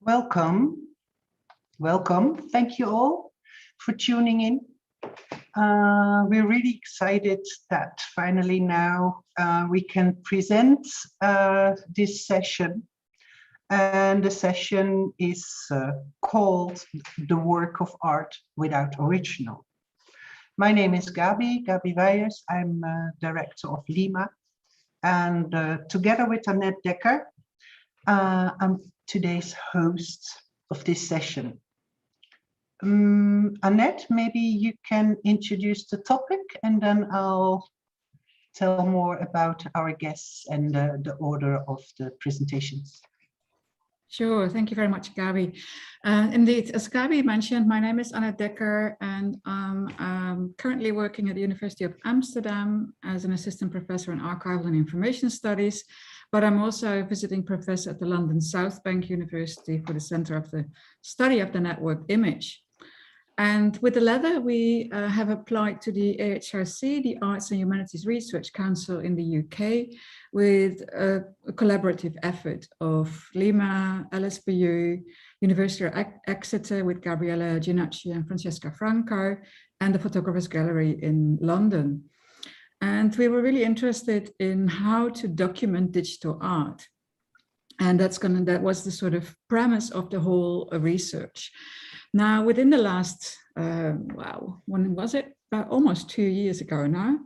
Welcome. Welcome. Thank you all for tuning in. We're really excited that finally now we can present this session. And the session is called The Work of Art Without Original. My name is Gabi Weijers. I'm director of Lima. And together with Annette Dekker, I'm today's host of this session. Annette, maybe you can introduce the topic and then I'll tell more about our guests and the order of the presentations. Sure, thank you very much, Gabi. Indeed, as Gabi mentioned, my name is Annette Dekker and I'm currently working at the University of Amsterdam as an assistant professor in archival and information studies, but I'm also a visiting professor at the London South Bank University for the Center of the Study of the Network Image. And with the latter, we have applied to the AHRC, the Arts and Humanities Research Council in the UK, with a collaborative effort of Lima, LSBU, University of Exeter with Gabriella Ginacci and Francesca Franco, and the Photographers Gallery in London. And we were really interested in how to document digital art. And that was the sort of premise of the whole research. Now, within the last, when was it? Almost 2 years ago now,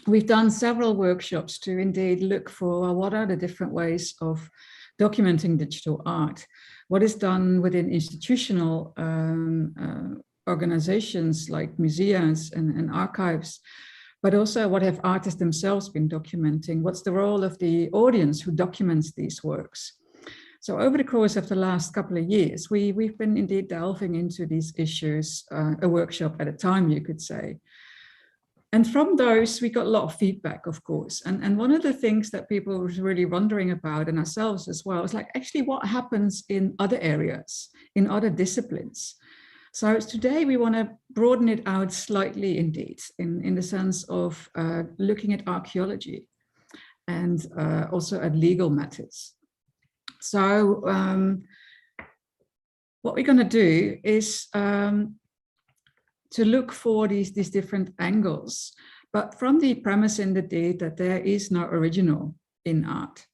we've done several workshops to indeed look for what are the different ways of documenting digital art. What is done within institutional organizations like museums and archives, but also what have artists themselves been documenting? What's the role of the audience who documents these works? So over the course of the last couple of years, we've been indeed delving into these issues, a workshop at a time, you could say. And from those, we got a lot of feedback, of course. And one of the things that people were really wondering about, and ourselves as well, is like actually what happens in other areas, in other disciplines. So today we want to broaden it out slightly indeed, in the sense of looking at archaeology and also at legal matters. So what we're going to do is to look for these different angles, but from the premise indeed that there is no original in art.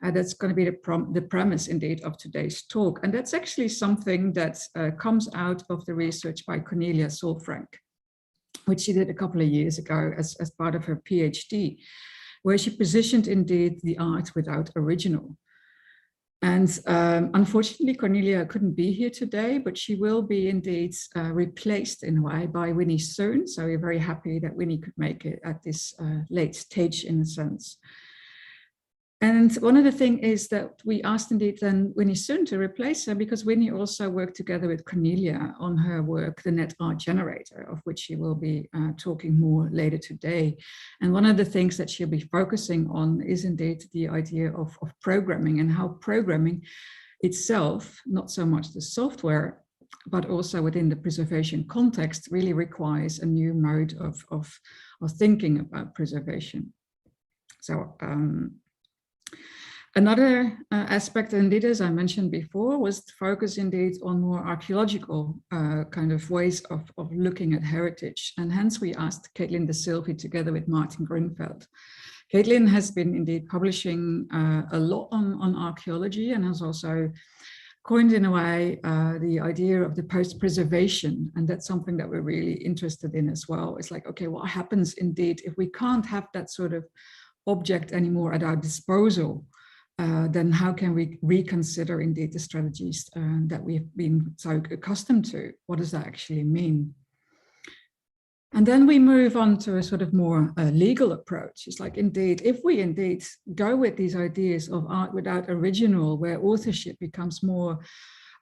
That's going to be the premise indeed of today's talk. And that's actually something that comes out of the research by Cornelia Solfrank, which she did a couple of years ago as part of her PhD, where she positioned indeed the art without original. And unfortunately, Cornelia couldn't be here today, but she will be indeed replaced in a way by Winnie soon. So we're very happy that Winnie could make it at this late stage in a sense. And one of the things is that we asked indeed then Winnie soon to replace her because Winnie also worked together with Cornelia on her work, the Net Art Generator, of which she will be talking more later today. And one of the things that she'll be focusing on is indeed the idea of programming and how programming itself, not so much the software, but also within the preservation context, really requires a new mode of thinking about preservation. So, another aspect, indeed, as I mentioned before, was to focus indeed on more archaeological kind of ways of looking at heritage. And hence we asked Caitlin De Silva together with Martin Grunfeld. Caitlin has been indeed publishing a lot on archaeology and has also coined in a way the idea of the post-preservation. And that's something that we're really interested in as well. It's like, okay, what happens indeed if we can't have that sort of object anymore at our disposal? Then how can we reconsider indeed the strategies that we've been so accustomed to? What does that actually mean? And then we move on to a sort of more legal approach. It's like, indeed, if we indeed go with these ideas of art without original, where authorship becomes more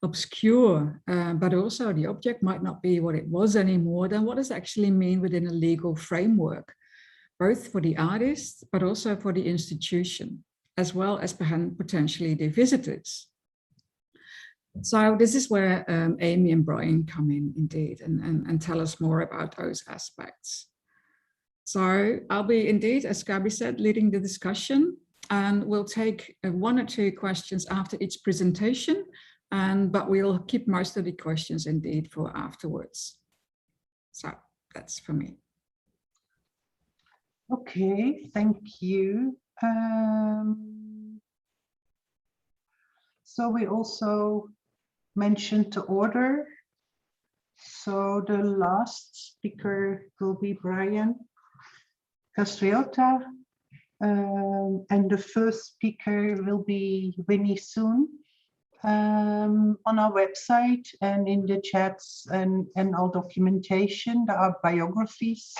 obscure, but also the object might not be what it was anymore, then what does it actually mean within a legal framework, both for the artist, but also for the institution, as well as potentially the visitors. So this is where Amy and Brian come in indeed and tell us more about those aspects. So I'll be indeed, as Gabi said, leading the discussion, and we'll take 1 or 2 questions after each presentation But we'll keep most of the questions indeed for afterwards. So that's for me. Okay, thank you. So we also mentioned the order. So the last speaker will be Brian Castriota, and the first speaker will be Winnie soon. On our website and in the chats and all documentation, there are biographies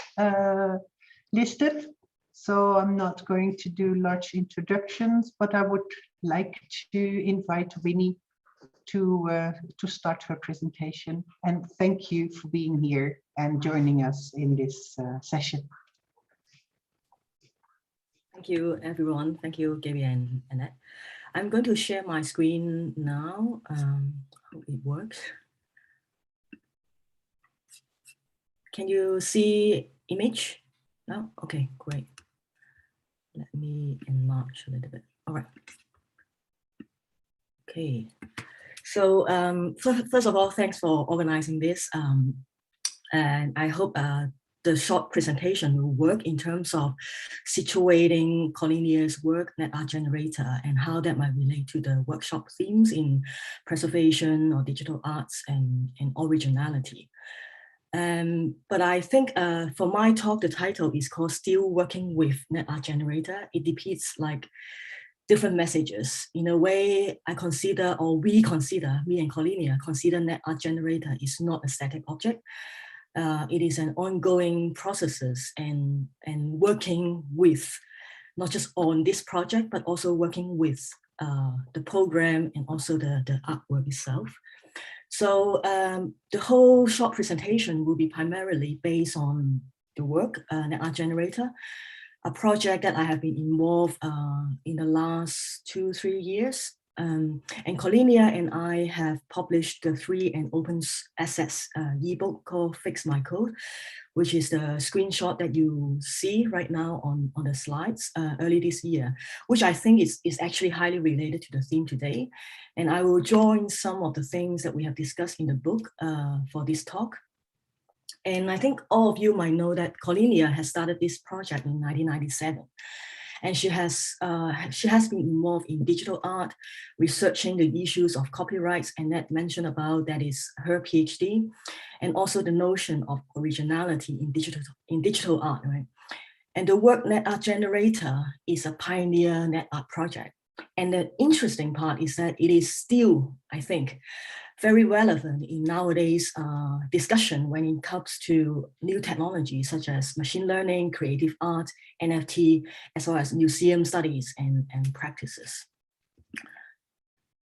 listed. So I'm not going to do large introductions, but I would like to invite Winnie to start her presentation. And thank you for being here and joining us in this session. Thank you, everyone. Thank you, Gaby and Annette. I'm going to share my screen now. Hope it works. Can you see image? No? Okay, great. Let me enlarge a little bit. All right. Okay. So first of all, thanks for organizing this. And I hope the short presentation will work in terms of situating Cornelia's work, net art generator, and how that might relate to the workshop themes in preservation or digital arts and originality. But I think for my talk, the title is called Still Working with Net Art Generator. It depicts like different messages. In a way, I consider, or we consider, me and Cornelia consider net art generator is not a static object. It is an ongoing processes and working with, not just on this project, but also working with the program and also the artwork itself. So the whole short presentation will be primarily based on the work, net art generator, a project that I have been involved in the last 2-3 years. And Cornelia and I have published the free and open access ebook called Fix My Code, which is the screenshot that you see right now on the slides early this year, which I think is actually highly related to the theme today. And I will join some of the things that we have discussed in the book for this talk. And I think all of you might know that Cornelia has started this project in 1997. And she has been involved in digital art, researching the issues of copyrights, and that mentioned about that is her PhD, and also the notion of originality in digital art, right? And the work net art generator is a pioneer net art project. And the interesting part is that it is still, I think, very relevant in nowadays discussion when it comes to new technologies such as machine learning, creative art, NFT, as well as museum studies and practices.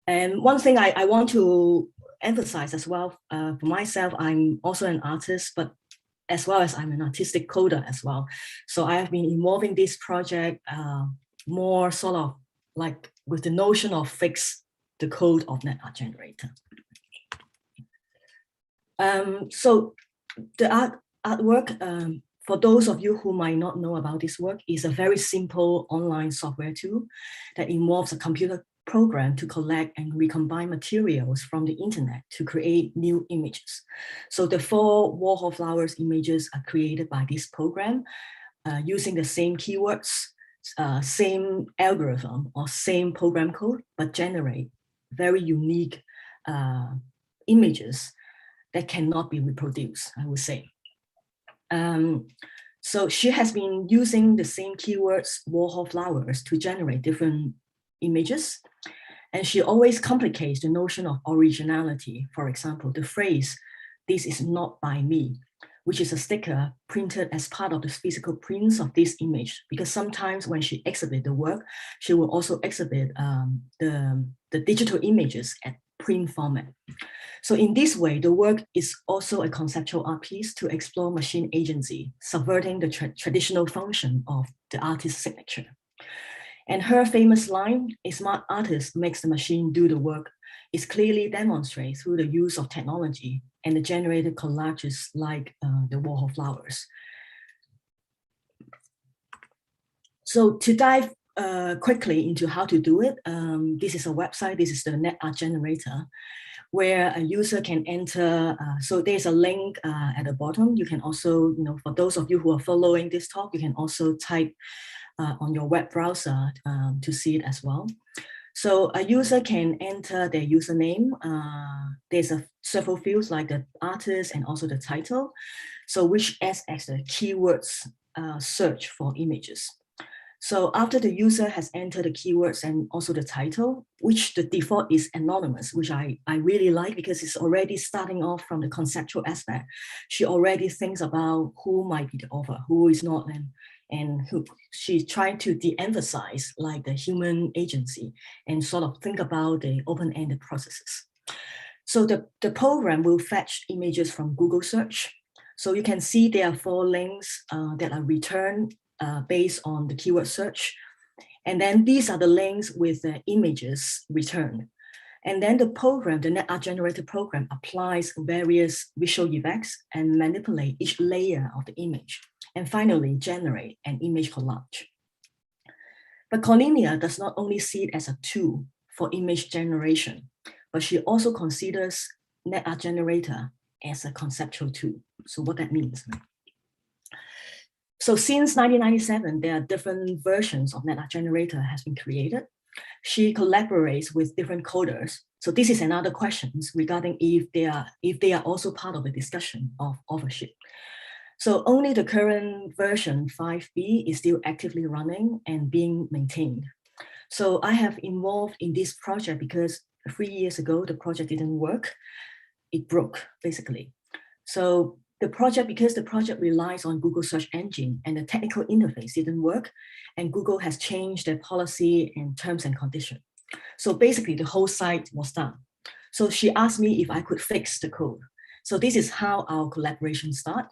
And one thing I want to emphasize as well, for myself, I'm also an artist, but as well as I'm an artistic coder as well. So I have been involving this project more sort of like with the notion of fix the code of net art generator. So the artwork, for those of you who might not know about this work, is a very simple online software tool that involves a computer program to collect and recombine materials from the internet to create new images. So the 4 wallflowers images are created by this program using the same keywords, same algorithm or same program code, but generate very unique images that cannot be reproduced, I would say. So she has been using the same keywords, wallflowers, to generate different images. And she always complicates the notion of originality. For example, the phrase, "This is not by me," which is a sticker printed as part of the physical prints of this image. Because sometimes when she exhibits the work, she will also exhibit the digital images at print format. So in this way, the work is also a conceptual art piece to explore machine agency, subverting the traditional function of the artist's signature. And her famous line, "A smart artist makes the machine do the work," is clearly demonstrated through the use of technology and the generated collages like the wallflowers. So to dive quickly into how to do it. This is a website. This is the net art generator, where a user can enter. So there's a link at the bottom. You can also, for those of you who are following this talk, you can also type on your web browser to see it as well. So a user can enter their username. There's several fields like the artist and also the title. So which acts as the keywords search for images. So after the user has entered the keywords and also the title, which the default is anonymous, which I really like because it's already starting off from the conceptual aspect. She already thinks about who might be the author, who is not, and who she's trying to de-emphasize like the human agency and sort of think about the open-ended processes. So the program will fetch images from Google search. So you can see there are 4 links that are returned based on the keyword search. And then these are the links with the images returned. And then the program, the net art generator program, applies various visual effects and manipulate each layer of the image. And finally, generate an image collage. But Cornelia does not only see it as a tool for image generation, but she also considers net art generator as a conceptual tool. So what that means. So since 1997, there are different versions of net art generator has been created. She collaborates with different coders. So this is another question regarding if they are also part of the discussion of authorship. So only the current version 5B is still actively running and being maintained. So I have involved in this project because 3 years ago, the project didn't work. It broke, basically. So because the project relies on Google search engine and the technical interface didn't work, and Google has changed their policy and terms and conditions. So basically the whole site was done. So she asked me if I could fix the code. So this is how our collaboration started.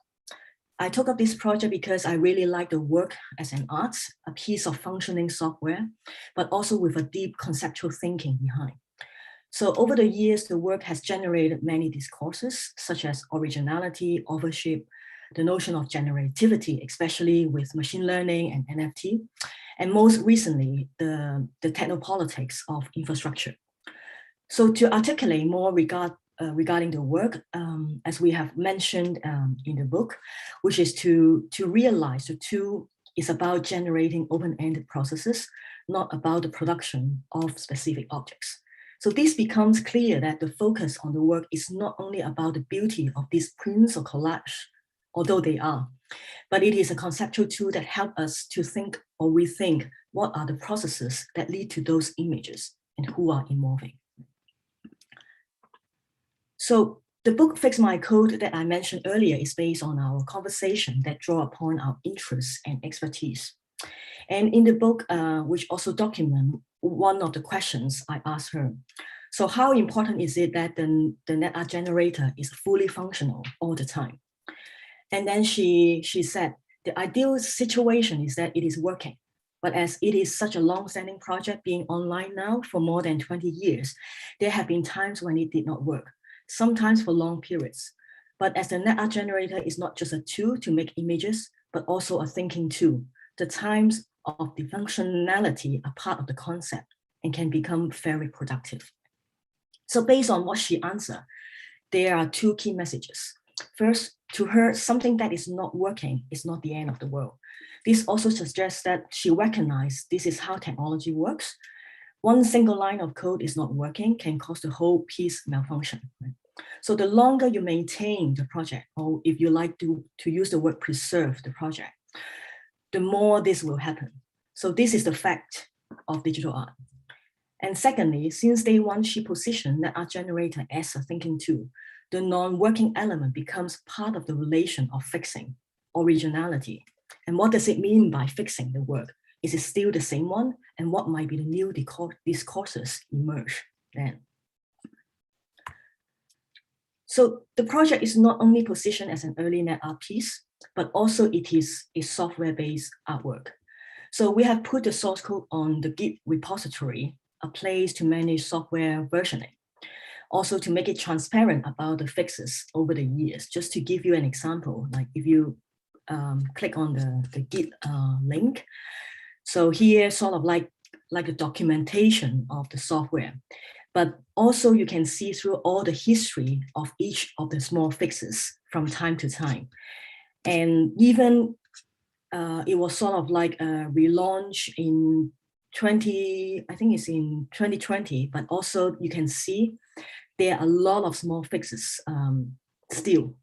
I took up this project because I really like the work as an art, a piece of functioning software, but also with a deep conceptual thinking behind. So over the years, the work has generated many discourses, such as originality, authorship, the notion of generativity, especially with machine learning and NFT, and most recently, the technopolitics of infrastructure. So to articulate more regarding the work, as we have mentioned in the book, which is to realize the tool is about generating open-ended processes, not about the production of specific objects. So this becomes clear that the focus on the work is not only about the beauty of these prints or collage, although they are, but it is a conceptual tool that helps us to think or rethink what are the processes that lead to those images and who are involving. So the book Fix My Code that I mentioned earlier is based on our conversation that draw upon our interests and expertise. And in the book, which also document one of the questions I asked her. So how important is it that the net art generator is fully functional all the time? And then she said, the ideal situation is that it is working. But as it is such a long-standing project being online now for more than 20 years, there have been times when it did not work, sometimes for long periods. But as the net art generator is not just a tool to make images, but also a thinking tool, the times of the functionality are part of the concept and can become very productive. So based on what she answered, there are 2 key messages. First, to her, something that is not working is not the end of the world. This also suggests that she recognized this is how technology works. One single line of code is not working can cause the whole piece malfunction. Right? So the longer you maintain the project, or if you like to use the word preserve the project, the more this will happen. So this is the fact of digital art. And secondly, since day one, she positioned the art generator as a thinking tool, the non-working element becomes part of the relation of fixing, originality. And what does it mean by fixing the work? Is it still the same one? And what might be the new discourses emerge then? So the project is not only positioned as an early net art piece, but also it is a software-based artwork. So we have put the source code on the Git repository, a place to manage software versioning. Also to make it transparent about the fixes over the years. Just to give you an example, like if you click on the Git link, So here, sort of like a documentation of the software, but also you can see through all the history of each of the small fixes from time to time. And even it was sort of like a relaunch in I think it's in 2020, but also you can see there are a lot of small fixes still,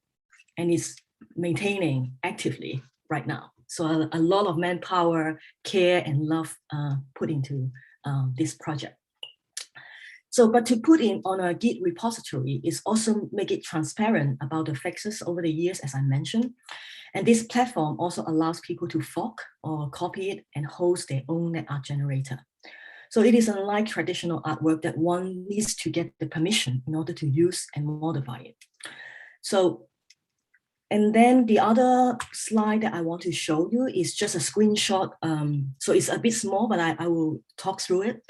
and it's maintaining actively right now. So a lot of manpower, care, and love put into this project. So, but to put in on a Git repository is also make it transparent about the fixes over the years, as I mentioned. And this platform also allows people to fork or copy it and host their own NetArt generator. So it is unlike traditional artwork that one needs to get the permission in order to use and modify it. So, and then the other slide that I want to show you is just a screenshot. So it's a bit small, but I will talk through it.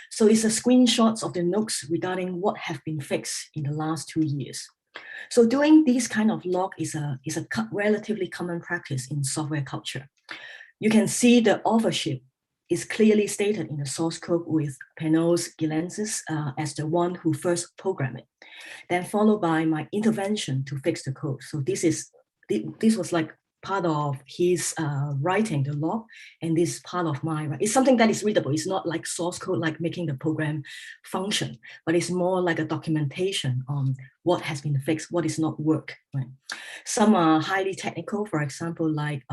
So it's a screenshot of the notes regarding what have been fixed in the last 2 years. So doing this kind of log is a relatively common practice in software culture. You can see the authorship is clearly stated in the source code with Penault's Gilensis as the one who first programmed it, then followed by my intervention to fix the code. So this was like part of his writing the log, and this is part of my, it's something that is readable. It's not like source code, like making the program function, but it's more like a documentation on what has been fixed, what is not work. Right? Some are highly technical, for example, like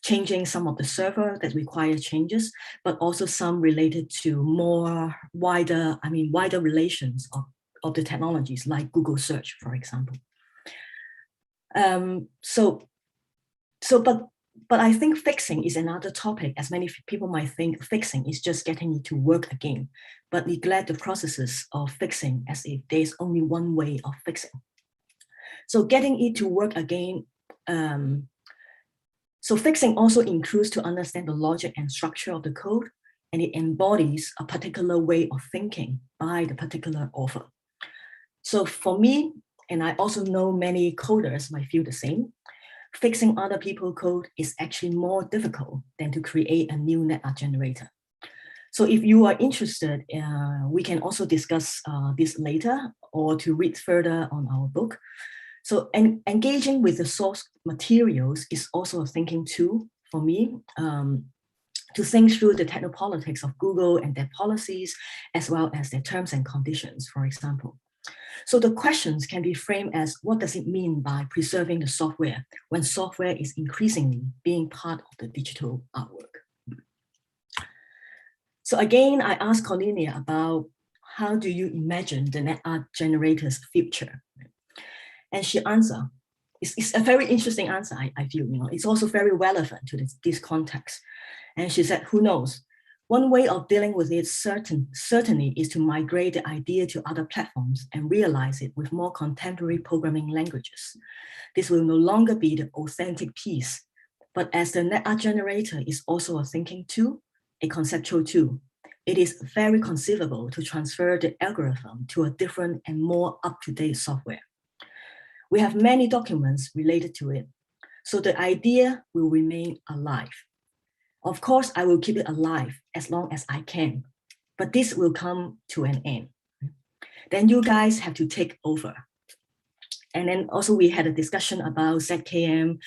changing some of the server that require changes, but also some related to more wider relations of the technologies like Google search, for example. But I think fixing is another topic, as many people might think fixing is just getting it to work again, but neglect the processes of fixing as if there's only one way of fixing. So getting it to work again, so fixing also includes to understand the logic and structure of the code, and it embodies a particular way of thinking by the particular author. So for me, and I also know many coders might feel the same, fixing other people's code is actually more difficult than to create a new NetArt generator. So if you are interested, we can also discuss this later or to read further on our book. So engaging with the source materials is also a thinking tool for me to think through the technopolitics of Google and their policies, as well as their terms and conditions, for example. So the questions can be framed as, what does it mean by preserving the software when software is increasingly being part of the digital artwork? So again, I asked Cornelia about how do you imagine the NetArt generator's future? And she answered, it's a very interesting answer, I feel, it's also very relevant to this context. And she said, who knows? One way of dealing with it certainly is to migrate the idea to other platforms and realize it with more contemporary programming languages. This will no longer be the authentic piece, but as the NetArt generator is also a thinking tool, a conceptual tool, it is very conceivable to transfer the algorithm to a different and more up-to-date software. We have many documents related to it, so the idea will remain alive. Of course, I will keep it alive as long as I can, but this will come to an end. Then you guys have to take over. And then also we had a discussion about ZKM,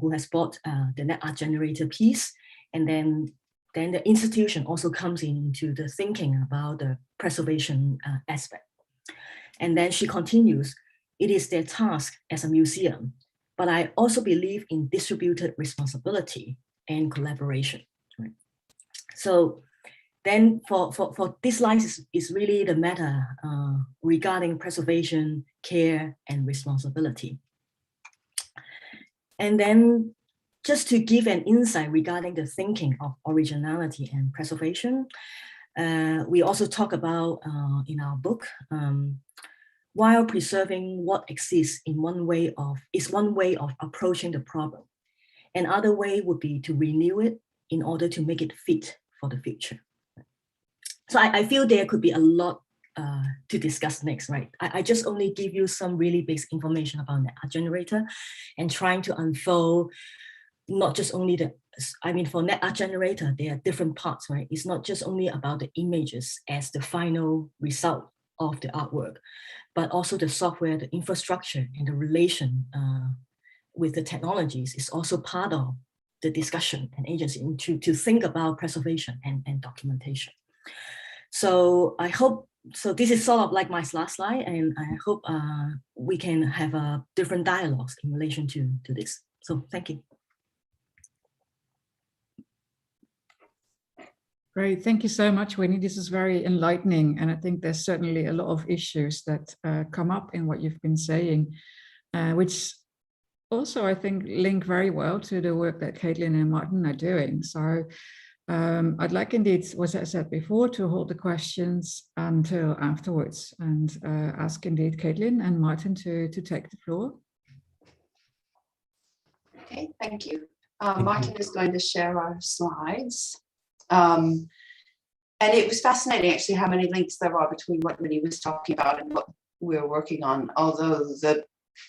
who has bought the NetArt generator piece. And then the institution also comes into the thinking about the preservation aspect. And then she continues, it is their task as a museum, but I also believe in distributed responsibility and collaboration. Right? So then for this slide is really the matter regarding preservation, care, and responsibility. And then just to give an insight regarding the thinking of originality and preservation, we also talk about in our book, while preserving what exists in one way of approaching the problem. Another way would be to renew it in order to make it fit for the future. So I feel there could be a lot to discuss next, right? I just only give you some really basic information about the NetArt generator and trying to unfold not just only I mean, for net art generator, there are different parts, right? It's not just only about the images as the final result of the artwork, but also the software, the infrastructure, and the relation with the technologies is also part of the discussion and agency to think about preservation and documentation. So I hope, so this is sort of like my last slide, and I hope we can have different dialogues in relation to this. So thank you. Great, thank you so much, Winnie. This is very enlightening, and I think there's certainly a lot of issues that come up in what you've been saying, which also I think link very well to the work that Caitlin and Martin are doing. So I'd like indeed, as I said before, to hold the questions until afterwards and ask indeed Caitlin and Martin to take the floor. Okay, thank you. Martin is going to share our slides. And it was fascinating actually how many links there are between what Winnie was talking about and what we're working on, although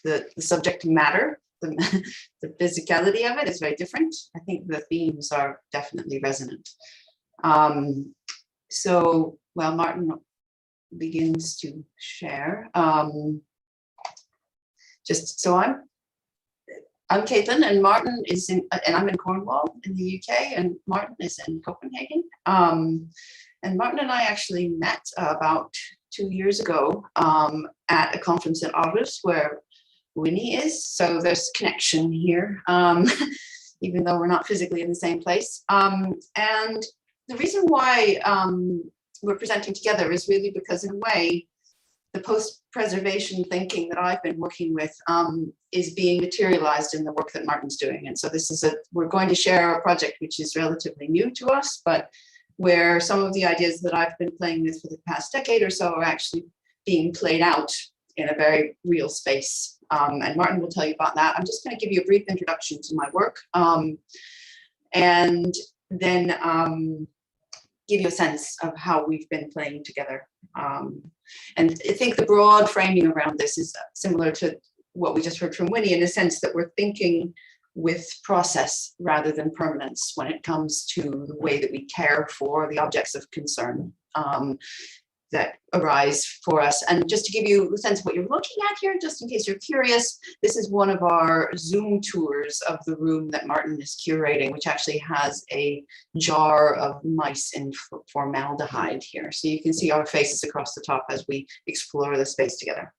the subject matter, the physicality of it is very different. I think the themes are definitely resonant. So while Martin begins to share, just so I'm Caitlin, and Martin is in, and I'm in Cornwall in the UK, and Martin is in Copenhagen. And Martin and I actually met about 2 years ago at a conference in Aarhus where Winnie is. So there's connection here, even though we're not physically in the same place. And the reason why we're presenting together is really because in a way, the post-preservation thinking that I've been working with is being materialized in the work that Martin's doing. And so this is we're going to share a project which is relatively new to us, but where some of the ideas that I've been playing with for the past decade or so are actually being played out in a very real space. And Martin will tell you about that. I'm just going to give you a brief introduction to my work and then give you a sense of how we've been playing together. And I think the broad framing around this is similar to what we just heard from Winnie, in the sense that we're thinking with process rather than permanence when it comes to the way that we care for the objects of concern that arise for us. And just to give you a sense of what you're looking at here, just in case you're curious, this is one of our Zoom tours of the room that Martin is curating, which actually has a jar of mice in formaldehyde here. So you can see our faces across the top as we explore the space together.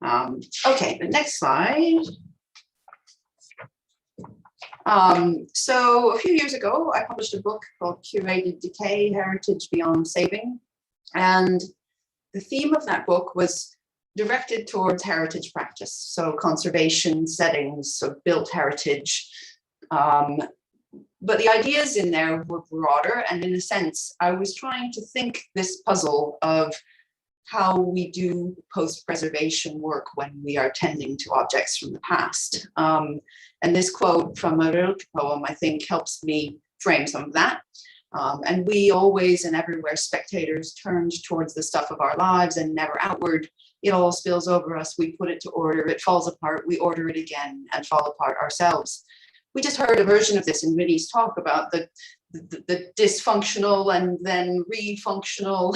Okay, the next slide. So a few years ago, I published a book called Curated Decay, Heritage Beyond Saving. And the theme of that book was directed towards heritage practice, so conservation settings, so built heritage. But the ideas in there were broader, and in a sense, I was trying to think this puzzle of how we do post-preservation work when we are tending to objects from the past. And this quote from a Rilke poem, I think, helps me frame some of that. And we always and everywhere spectators turned towards the stuff of our lives and never outward. It all spills over us. We put it to order. It falls apart. We order it again and fall apart ourselves. We just heard a version of this in Winnie's talk about the dysfunctional and then re-functional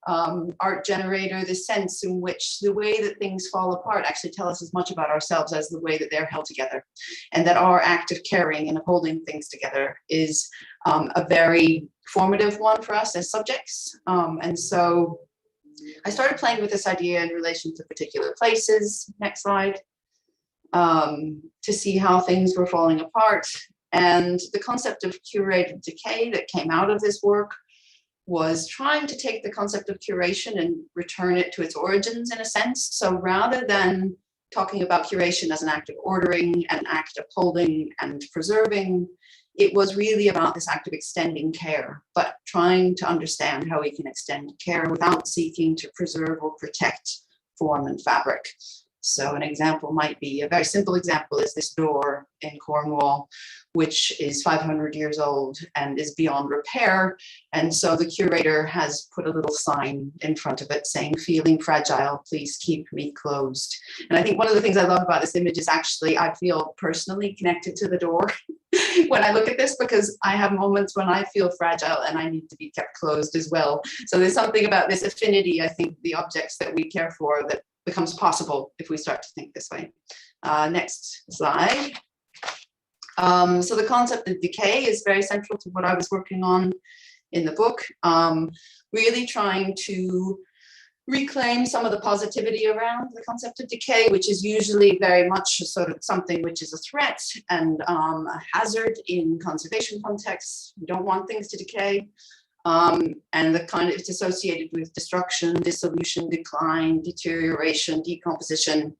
art generator, the sense in which the way that things fall apart actually tell us as much about ourselves as the way that they're held together. And that our act of caring and holding things together is a very formative one for us as subjects. And so I started playing with this idea in relation to particular places, next slide, to see how things were falling apart. And the concept of curated decay that came out of this work was trying to take the concept of curation and return it to its origins in a sense. So rather than talking about curation as an act of ordering, an act of holding and preserving, it was really about this act of extending care, but trying to understand how we can extend care without seeking to preserve or protect form and fabric. So an example might be, a very simple example is this door in Cornwall, which is 500 years old and is beyond repair. And so the curator has put a little sign in front of it saying, "Feeling fragile, please keep me closed." And I think one of the things I love about this image is actually I feel personally connected to the door when I look at this, because I have moments when I feel fragile and I need to be kept closed as well. So there's something about this affinity, I think, the objects that we care for, that becomes possible if we start to think this way. Next slide. So the concept of decay is very central to what I was working on in the book, really trying to reclaim some of the positivity around the concept of decay, which is usually very much sort of something which is a threat and a hazard in conservation contexts. We don't want things to decay. And the kind of, it's associated with destruction, dissolution, decline, deterioration, decomposition.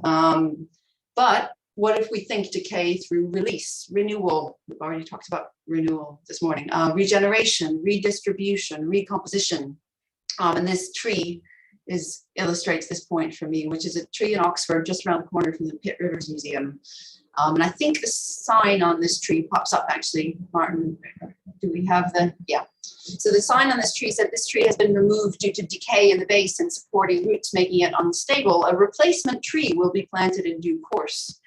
But what if we think decay through release, renewal? We've already talked about renewal this morning. Regeneration, redistribution, recomposition. And this tree illustrates this point for me, which is a tree in Oxford, just around the corner from the Pitt Rivers Museum. And I think the sign on this tree pops up actually, Martin. Do we have the, yeah. So the sign on this tree said this tree has been removed due to decay in the base and supporting roots, making it unstable. A replacement tree will be planted in due course.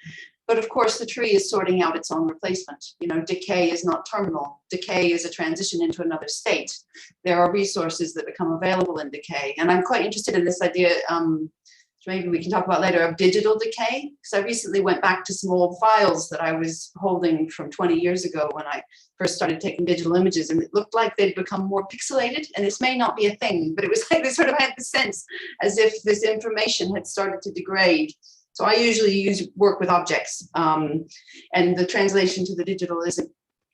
But of course, the tree is sorting out its own replacement. You know, decay is not terminal. Decay is a transition into another state. There are resources that become available in decay. And I'm quite interested in this idea, maybe we can talk about later, of digital decay. Because I recently went back to some old files that I was holding from 20 years ago when I first started taking digital images, and it looked like they'd become more pixelated. And this may not be a thing, but it was like they sort of had the sense as if this information had started to degrade. So I usually work with objects, and the translation to the digital isn't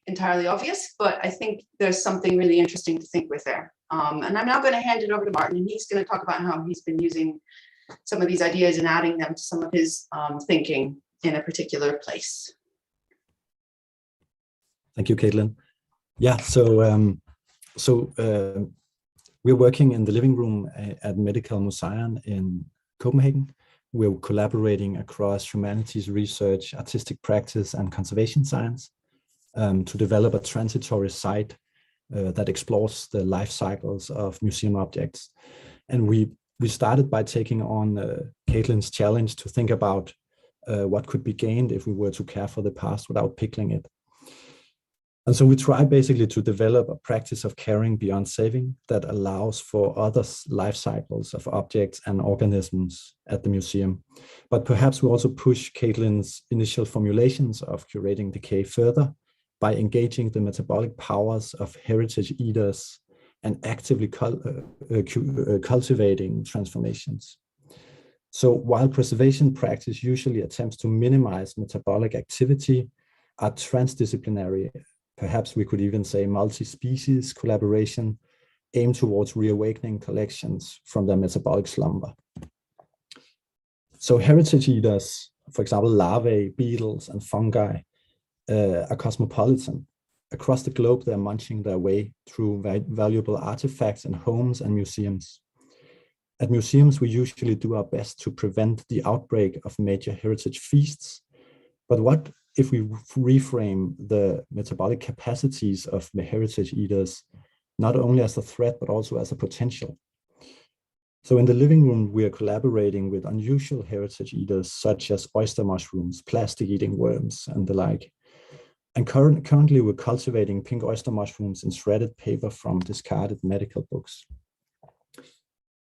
entirely obvious, but I think there's something really interesting to think with there. And I'm now going to hand it over to Martin, and he's going to talk about how he's been using some of these ideas and adding them to some of his thinking in a particular place. Thank you, Caitlin. Yeah, so we're working in the living room at Medical Museum in Copenhagen. We're collaborating across humanities research, artistic practice, and conservation science to develop a transitory site that explores the life cycles of museum objects. And we started by taking on Caitlin's challenge to think about what could be gained if we were to care for the past without pickling it. And so we try basically to develop a practice of caring beyond saving that allows for other life cycles of objects and organisms at the museum. But perhaps we also push Caitlin's initial formulations of curating decay further by engaging the metabolic powers of heritage eaters and actively cultivating transformations. So while preservation practice usually attempts to minimize metabolic activity, a transdisciplinary, perhaps we could even say multi-species collaboration, aim towards reawakening collections from their metabolic slumber. So heritage eaters, for example, larvae, beetles, and fungi, are cosmopolitan. Across the globe, they're munching their way through valuable artifacts in homes and museums. At museums, we usually do our best to prevent the outbreak of major heritage feasts. But what if we reframe the metabolic capacities of the heritage eaters, not only as a threat, but also as a potential? So in the living room, we are collaborating with unusual heritage eaters, such as oyster mushrooms, plastic-eating worms, and the like. And currently, we're cultivating pink oyster mushrooms in shredded paper from discarded medical books.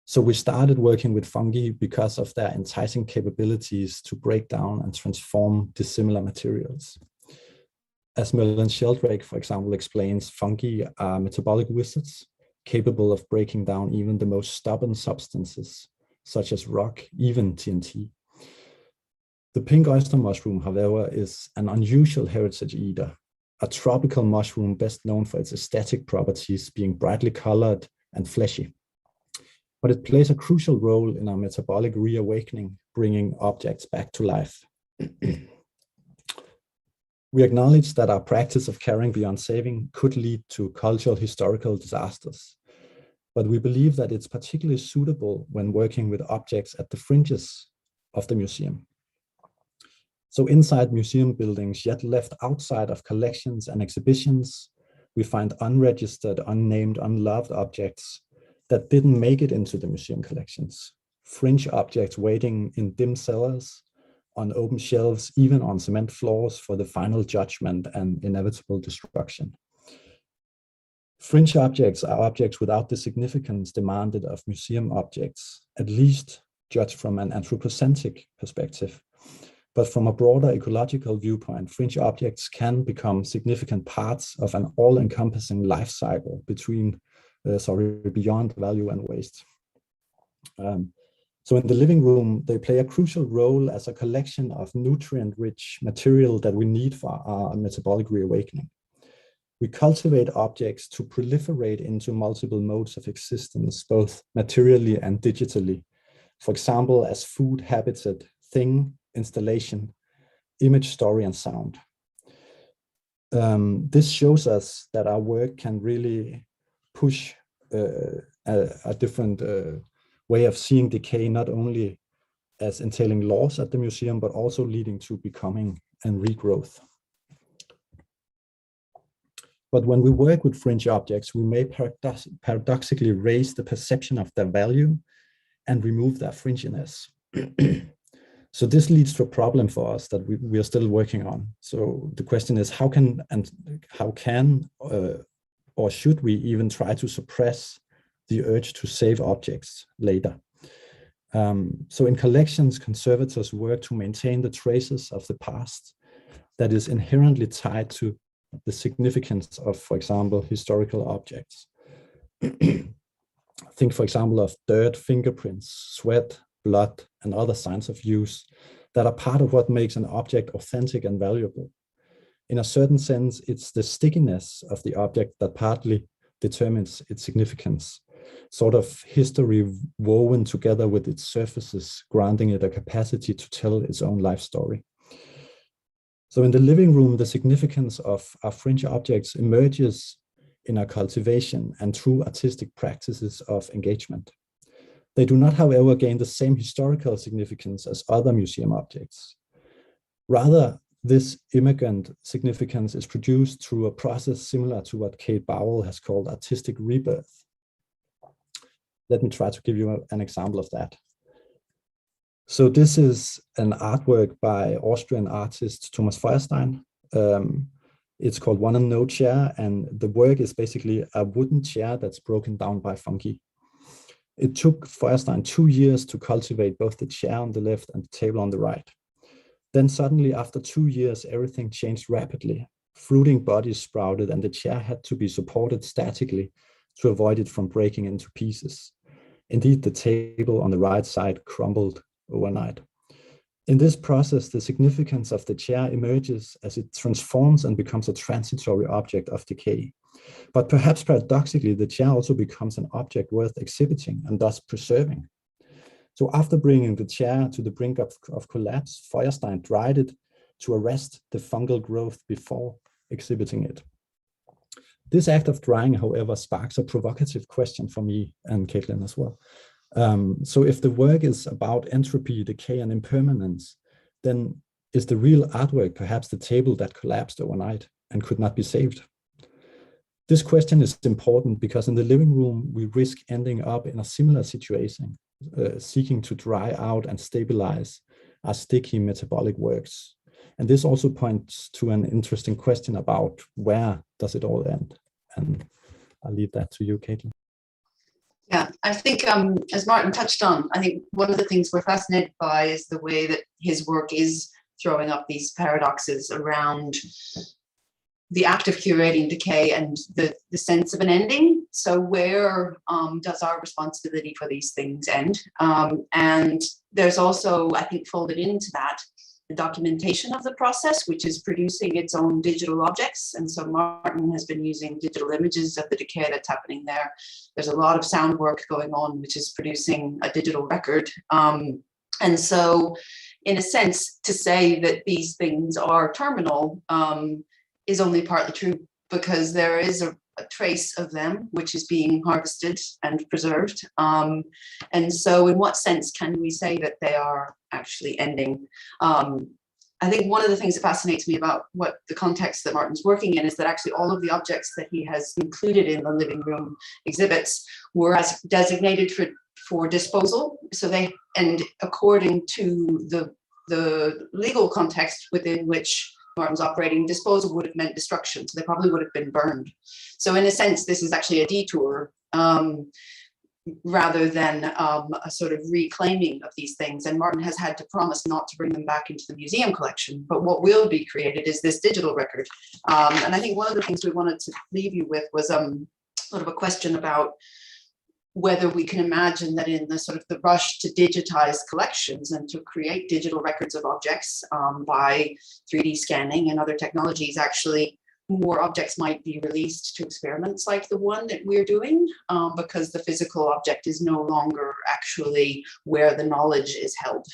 So we started working with fungi because of their enticing capabilities to break down and transform dissimilar materials. As Merlin Sheldrake, for example, explains, fungi are metabolic wizards capable of breaking down even the most stubborn substances, such as rock, even TNT. The pink oyster mushroom, however, is an unusual heritage eater, a tropical mushroom best known for its aesthetic properties being brightly colored and fleshy. But it plays a crucial role in our metabolic reawakening, bringing objects back to life. We acknowledge that our practice of caring beyond saving could lead to cultural historical disasters, but we believe that it's particularly suitable when working with objects at the fringes of the museum. So inside museum buildings, yet left outside of collections and exhibitions, we find unregistered, unnamed, unloved objects that didn't make it into the museum collections. Fringe objects waiting in dim cellars, on open shelves, even on cement floors for the final judgment and inevitable destruction. Fringe objects are objects without the significance demanded of museum objects, at least judged from an anthropocentric perspective. But from a broader ecological viewpoint, fringe objects can become significant parts of an all-encompassing life cycle beyond value and waste. So in the living room, they play a crucial role as a collection of nutrient-rich material that we need for our metabolic reawakening. We cultivate objects to proliferate into multiple modes of existence, both materially and digitally. For example, as food, habitat, thing, installation, image, story, and sound. This shows us that our work can really push a different way of seeing decay, not only as entailing loss at the museum, but also leading to becoming and regrowth. But when we work with fringe objects, we may paradoxically raise the perception of their value and remove their fringiness. So this leads to a problem for us that we are still working on. So the question is, how can or should we even try to suppress the urge to save objects later? So in collections, conservators work to maintain the traces of the past that is inherently tied to the significance of, for example, historical objects. Think, for example, of dirt, fingerprints, sweat, blood, and other signs of use that are part of what makes an object authentic and valuable. In a certain sense, it's the stickiness of the object that partly determines its significance, sort of history woven together with its surfaces, granting it a capacity to tell its own life story. So in the living room, the significance of our fringe objects emerges in our cultivation and through artistic practices of engagement. They do not, however, gain the same historical significance as other museum objects. Rather, this immigrant significance is produced through a process similar to what Kate Bowell has called artistic rebirth. Let me try to give you an example of that. So this is an artwork by Austrian artist Thomas Feuerstein. It's called One and No Chair, and the work is basically a wooden chair that's broken down by fungi. It took Feuerstein 2 years to cultivate both the chair on the left and the table on the right. Then suddenly, after 2 years, everything changed rapidly. Fruiting bodies sprouted, and the chair had to be supported statically to avoid it from breaking into pieces. Indeed, the table on the right side crumbled overnight. In this process, the significance of the chair emerges as it transforms and becomes a transitory object of decay. But perhaps paradoxically, the chair also becomes an object worth exhibiting and thus preserving. So after bringing the chair to the brink of collapse, Feuerstein dried it to arrest the fungal growth before exhibiting it. This act of drying, however, sparks a provocative question for me and Caitlin as well. So if the work is about entropy, decay, and impermanence, then is the real artwork perhaps the table that collapsed overnight and could not be saved? This question is important because in the living room, we risk ending up in a similar situation, seeking to dry out and stabilize our sticky metabolic works. And this also points to an interesting question about where does it all end? And I'll leave that to you, Caitlin. Yeah, I think as Martin touched on, I think one of the things we're fascinated by is the way that his work is throwing up these paradoxes around the act of curating decay and the sense of an ending. So where does our responsibility for these things end? And there's also, I think, folded into that, the documentation of the process, which is producing its own digital objects. And so Martin has been using digital images of the decay that's happening there. There's a lot of sound work going on, which is producing a digital record. And so in a sense, to say that these things are terminal is only partly true, because there is a trace of them which is being harvested and preserved. And so in what sense can we say that they are actually ending? I think one of the things that fascinates me about what the context that Martin's working in is that actually all of the objects that he has included in the living room exhibits were as designated for disposal. So they, and according to the legal context within which Martin's operating, disposal would have meant destruction. So they probably would have been burned. So in a sense, this is actually a detour rather than a sort of reclaiming of these things. And Martin has had to promise not to bring them back into the museum collection, but what will be created is this digital record. And I think one of the things we wanted to leave you with was sort of a question about whether we can imagine that in the sort of the rush to digitize collections and to create digital records of objects by 3D scanning and other technologies, actually more objects might be released to experiments like the one that we're doing, because the physical object is no longer actually where the knowledge is held.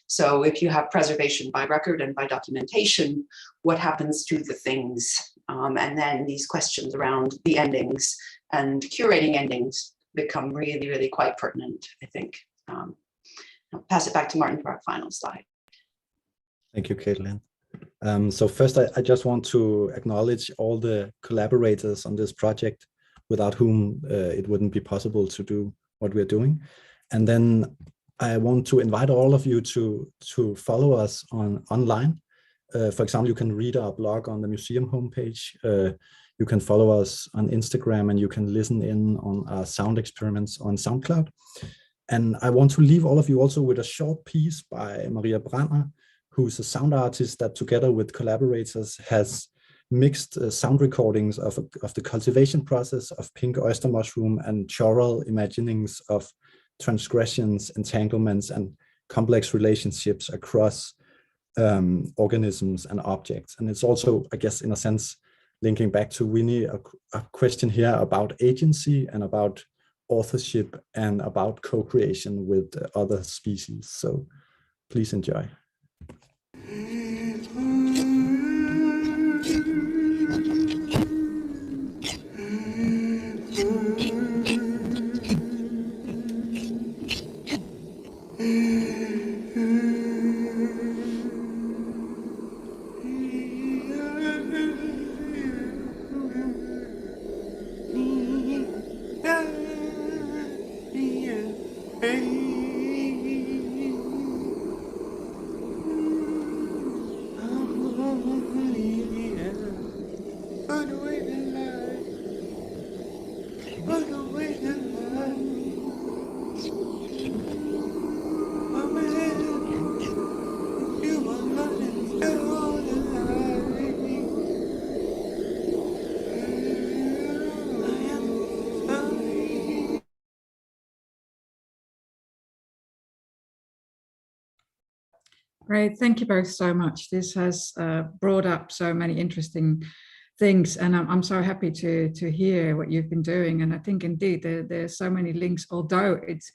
So if you have preservation by record and by documentation, what happens to the things? And then these questions around the endings and curating endings become really, really quite pertinent, I think. I'll pass it back to Martin for our final slide. Thank you, Caitlin. So first, I just want to acknowledge all the collaborators on this project, without whom it wouldn't be possible to do what we're doing. And then I want to invite all of you to follow us online. For example, you can read our blog on the museum homepage. You can follow us on Instagram, and you can listen in on our sound experiments on SoundCloud. And I want to leave all of you also with a short piece by Maria Branner, who's a sound artist that together with collaborators has mixed sound recordings of the cultivation process of pink oyster mushroom and choral imaginings of transgressions, entanglements, and complex relationships across organisms and objects. And it's also, I guess, in a sense, linking back to Winnie, a question here about agency and about authorship and about co-creation with other species. So please enjoy. Great, thank you both so much. This has brought up so many interesting things, and I'm so happy to hear what you've been doing. And I think indeed there's so many links, although it's,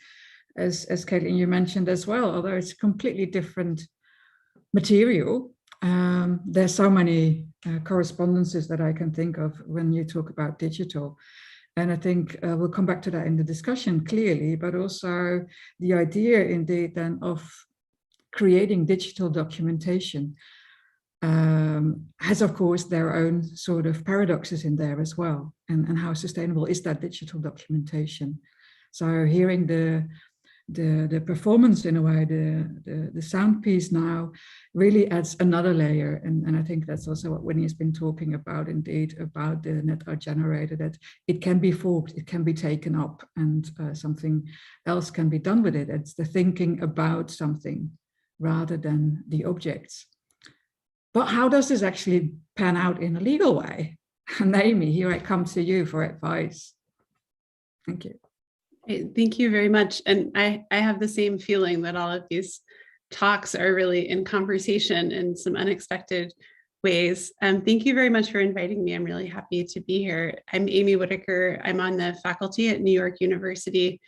as Caitlin, you mentioned as well, although it's completely different material, there's so many correspondences that I can think of when you talk about digital. And I think we'll come back to that in the discussion clearly, but also the idea indeed then of creating digital documentation has, of course, their own sort of paradoxes in there as well. And how sustainable is that digital documentation? So hearing the performance in a way, the sound piece now really adds another layer. And I think that's also what Winnie has been talking about, indeed, about the net art generator, that it can be forked, it can be taken up, and something else can be done with it. It's the thinking about something rather than the objects. But how does this actually pan out in a legal way? And Amy, here I come to you for advice. Thank you. Thank you very much. And I have the same feeling that all of these talks are really in conversation in some unexpected ways. Thank you very much for inviting me. I'm really happy to be here. I'm Amy Whitaker. I'm on the faculty at New York University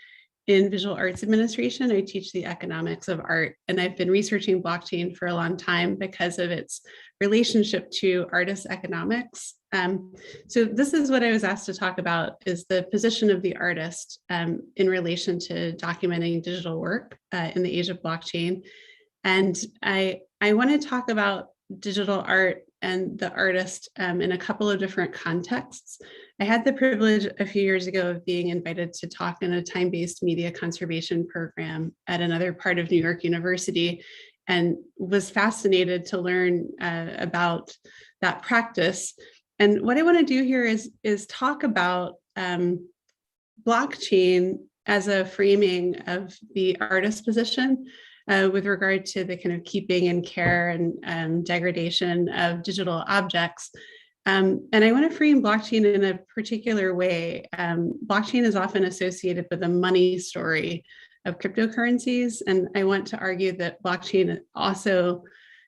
in visual arts administration. I teach the economics of art, and I've been researching blockchain for a long time because of its relationship to artist economics. So this is what I was asked to talk about, is the position of the artist in relation to documenting digital work in the age of blockchain. And I want to talk about digital art and the artist in a couple of different contexts. I had the privilege a few years ago of being invited to talk in a time-based media conservation program at another part of New York University, and was fascinated to learn about that practice. And what I want to do here is talk about blockchain as a framing of the artist's position with regard to the kind of keeping and care and degradation of digital objects. And I want to frame blockchain in a particular way. Blockchain is often associated with a money story of cryptocurrencies, and I want to argue that blockchain also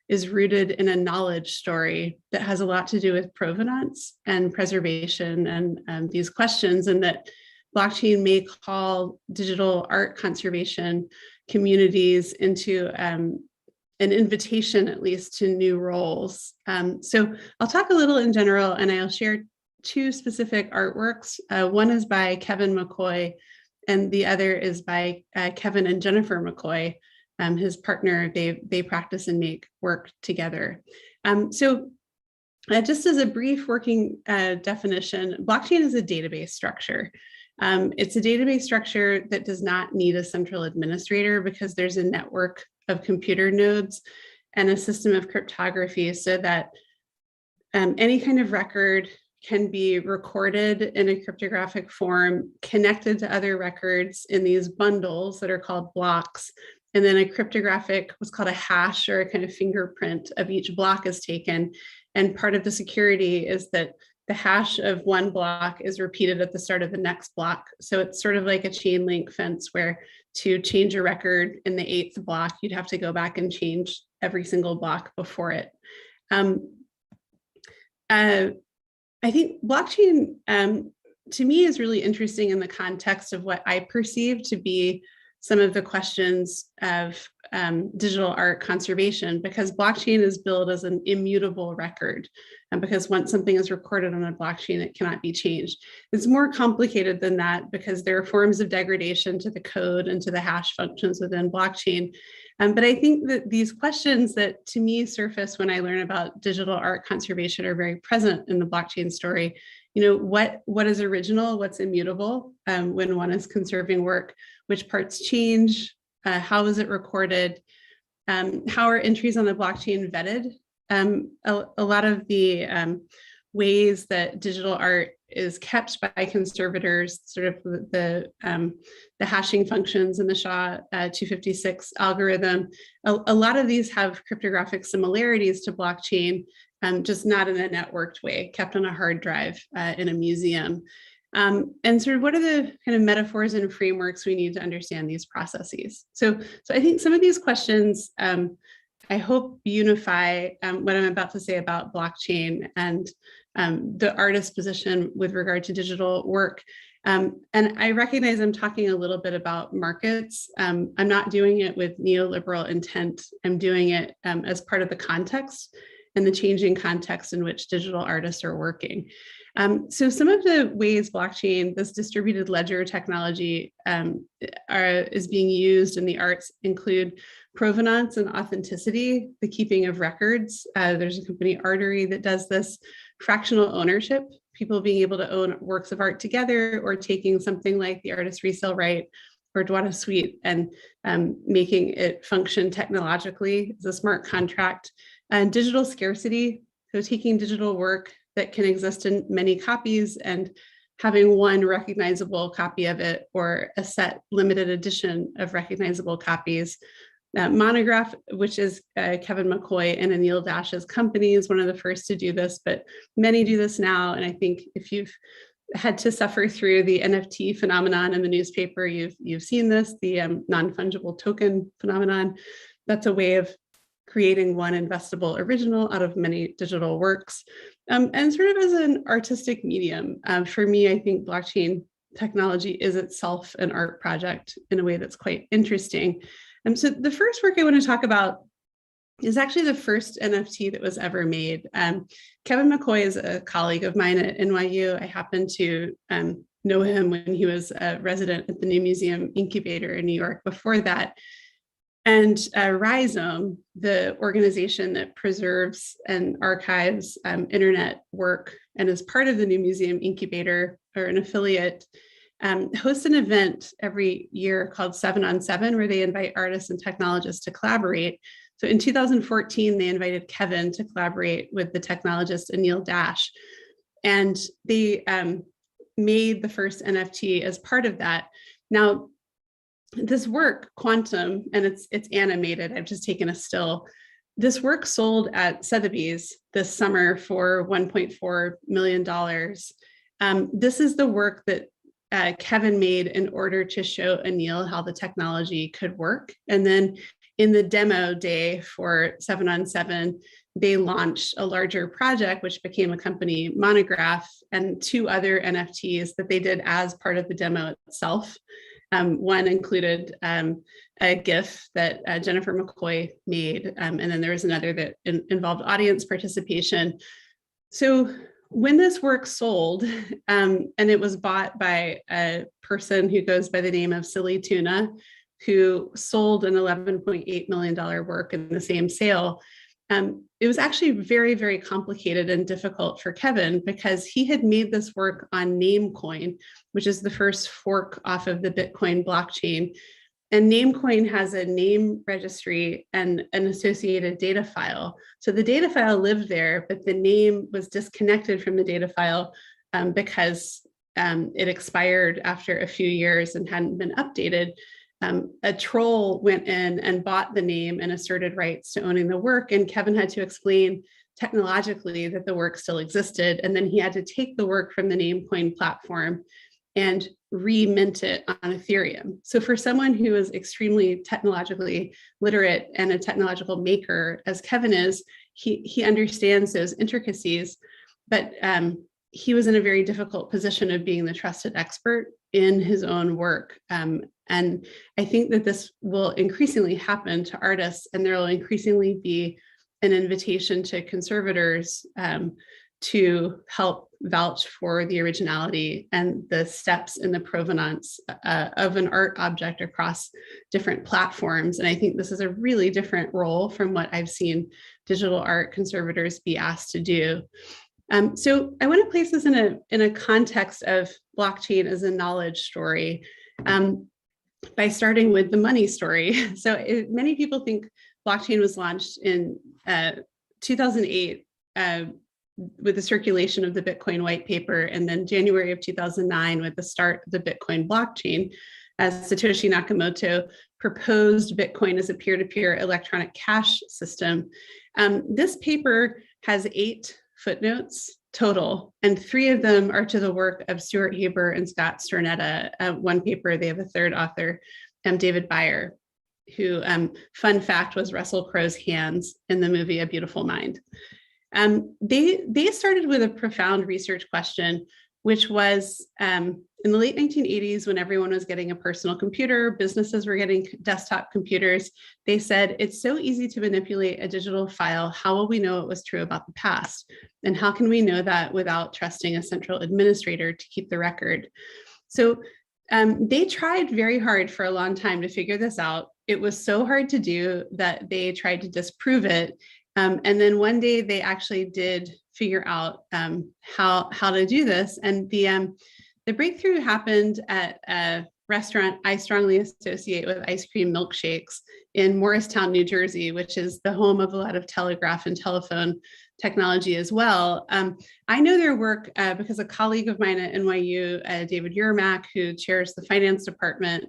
is rooted in a knowledge story that has a lot to do with provenance and preservation and these questions, and that blockchain may call digital art conservation communities into an invitation, at least, to new roles. So I'll talk a little in general, and I'll share two specific artworks. One is by Kevin Mccoy, and the other is by Kevin and Jennifer Mccoy, his partner. They practice and make work together. So just as a brief working definition, blockchain is a database structure. It's a database structure that does not need a central administrator because there's a network of computer nodes and a system of cryptography so that any kind of record can be recorded in a cryptographic form, connected to other records in these bundles that are called blocks. And then a cryptographic, what's called a hash or a kind of fingerprint of each block is taken. And part of the security is that the hash of one block is repeated at the start of the next block. So it's sort of like a chain link fence where to change a record in the 8th block, you'd have to go back and change every single block before it. I think blockchain, to me, is really interesting in the context of what I perceive to be some of the questions of digital art conservation, because blockchain is billed as an immutable record. And because once something is recorded on a blockchain, it cannot be changed. It's more complicated than that because there are forms of degradation to the code and to the hash functions within blockchain. But I think that these questions that to me surface when I learn about digital art conservation are very present in the blockchain story. You know, what is original, what's immutable when one is conserving work, which parts change, how is it recorded, how are entries on the blockchain vetted? A lot of the ways that digital art is kept by conservators, sort of the hashing functions in the SHA-256 algorithm, a lot of these have cryptographic similarities to blockchain, just not in a networked way, kept on a hard drive in a museum. And sort of what are the kind of metaphors and frameworks we need to understand these processes? So I think some of these questions, I hope unify what I'm about to say about blockchain and the artist's position with regard to digital work. And I recognize I'm talking a little bit about markets. I'm not doing it with neoliberal intent. I'm doing it as part of the context and the changing context in which digital artists are working. So some of the ways blockchain, this distributed ledger technology, is being used in the arts include provenance and authenticity, the keeping of records. There's a company, Artery, that does this. Fractional ownership, people being able to own works of art together, or taking something like the artist resale right or Dwada Suite and making it function technologically as a smart contract. And digital scarcity, so taking digital work that can exist in many copies and having one recognizable copy of it or a set limited edition of recognizable copies. Monograph, which is Kevin Mccoy and Anil Dash's company, is one of the first to do this, but many do this now. And I think if you've had to suffer through the NFT phenomenon in the newspaper, you've seen this, the non-fungible token phenomenon. That's a way of creating one investable original out of many digital works. And sort of as an artistic medium, for me, I think blockchain technology is itself an art project in a way that's quite interesting. So the first work I want to talk about is actually the first NFT that was ever made. Kevin Mccoy is a colleague of mine at NYU. I happened to know him when he was a resident at the New Museum Incubator in New York before that. And Rhizome, the organization that preserves and archives internet work and is part of the New Museum Incubator, or an affiliate, hosts an event every year called 7 on 7, where they invite artists and technologists to collaborate. So in 2014, they invited Kevin to collaborate with the technologist Anil Dash. And they made the first NFT as part of that. Now, this work, Quantum, and it's animated, I've just taken a still. This work sold at Sotheby's this summer for $1.4 million. This is the work that Kevin made in order to show Anil how the technology could work. And then in the demo day for 7 on 7, they launched a larger project, which became a company, Monograph, and 2 other NFTs that they did as part of the demo itself. One included a GIF that Jennifer Mccoy made, and then there was another that involved audience participation. So when this work sold, and it was bought by a person who goes by the name of Silly Tuna, who sold an $11.8 million work in the same sale, it was actually very, very complicated and difficult for Kevin because he had made this work on Namecoin, which is the first fork off of the Bitcoin blockchain. And Namecoin has a name registry and an associated data file. So the data file lived there, but the name was disconnected from the data file because it expired after a few years and hadn't been updated. A troll went in and bought the name and asserted rights to owning the work. And Kevin had to explain technologically that the work still existed. And then he had to take the work from the Namecoin platform and remint it on Ethereum. So for someone who is extremely technologically literate and a technological maker, as Kevin is, he understands those intricacies, but he was in a very difficult position of being the trusted expert in his own work. And I think that this will increasingly happen to artists, and there will increasingly be an invitation to conservators to help vouch for the originality and the steps in the provenance of an art object across different platforms. And I think this is a really different role from what I've seen digital art conservators be asked to do. So I want to place this in a context of blockchain as a knowledge story by starting with the money story. So many people think blockchain was launched in 2008 with the circulation of the Bitcoin white paper, and then January of 2009 with the start of the Bitcoin blockchain, as Satoshi Nakamoto proposed Bitcoin as a peer-to-peer electronic cash system. This paper has 8 footnotes total, and 3 of them are to the work of Stuart Haber and Scott Stornetta. One paper, they have a third author, David Beyer, who, fun fact, was Russell Crowe's hands in the movie A Beautiful Mind. They started with a profound research question, which was in the late 1980s, when everyone was getting a personal computer, businesses were getting desktop computers. They said, it's so easy to manipulate a digital file. How will we know it was true about the past? And how can we know that without trusting a central administrator to keep the record? So they tried very hard for a long time to figure this out. It was so hard to do that they tried to disprove it. And then one day they actually did figure out how to do this. And the breakthrough happened at a restaurant I strongly associate with ice cream milkshakes in Morristown, New Jersey, which is the home of a lot of telegraph and telephone technology as well. I know their work because a colleague of mine at NYU, David Yermak, who chairs the finance department,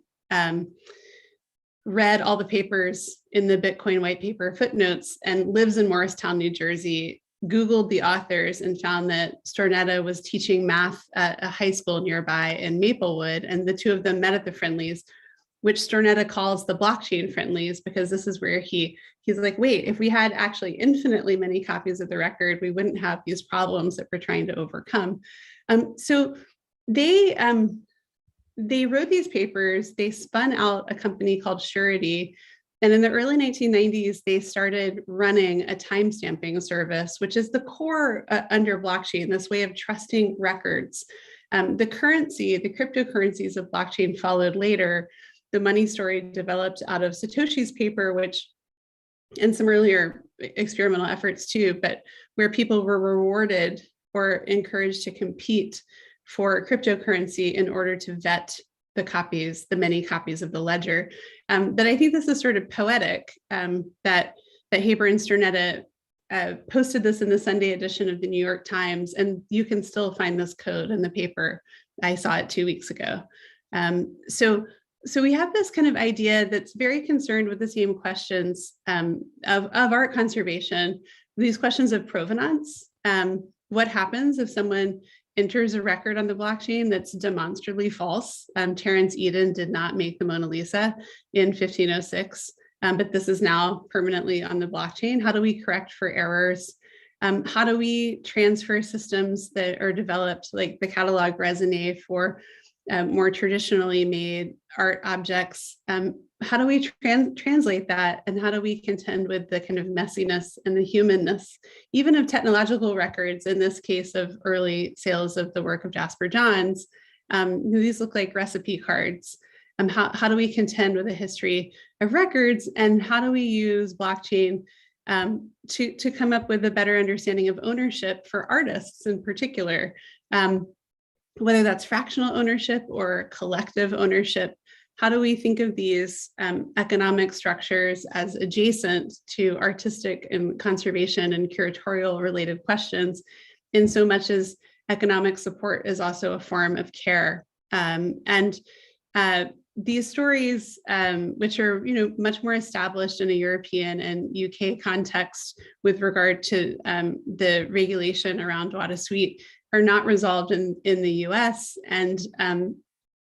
read all the papers in the Bitcoin white paper footnotes and lives in Morristown, New Jersey, Googled the authors and found that Stornetta was teaching math at a high school nearby in Maplewood, and the 2 of them met at the Friendlies, which Stornetta calls the blockchain Friendlies, because this is where he's like, wait, if we had actually infinitely many copies of the record, we wouldn't have these problems that we're trying to overcome. So they they wrote these papers, they spun out a company called Surety. And in the early 1990s, they started running a timestamping service, which is the core under blockchain, this way of trusting records. The cryptocurrencies of blockchain followed later. The money story developed out of Satoshi's paper, and some earlier experimental efforts too, but where people were rewarded or encouraged to compete for cryptocurrency in order to vet the many copies of the ledger. But I think this is sort of poetic that Haber and Sternetta posted this in the Sunday edition of the New York Times, and you can still find this code in the paper. I saw it 2 weeks ago. So we have this kind of idea that's very concerned with the same questions of art conservation, these questions of provenance. What happens if someone enters a record on the blockchain that's demonstrably false? Terence Eden did not make the Mona Lisa in 1506, but this is now permanently on the blockchain. How do we correct for errors? How do we transfer systems that are developed, like the catalog raisonné for more traditionally made art objects? How do we translate that? And how do we contend with the kind of messiness and the humanness, even of technological records, in this case of early sales of the work of Jasper Johns? These look like recipe cards. How do we contend with a history of records? And how do we use blockchain to come up with a better understanding of ownership for artists in particular? Whether that's fractional ownership or collective ownership, how do we think of these economic structures as adjacent to artistic and conservation and curatorial related questions, in so much as economic support is also a form of care? These stories, which are much more established in a European and UK context with regard to the regulation around droit de suite, are not resolved in the US. And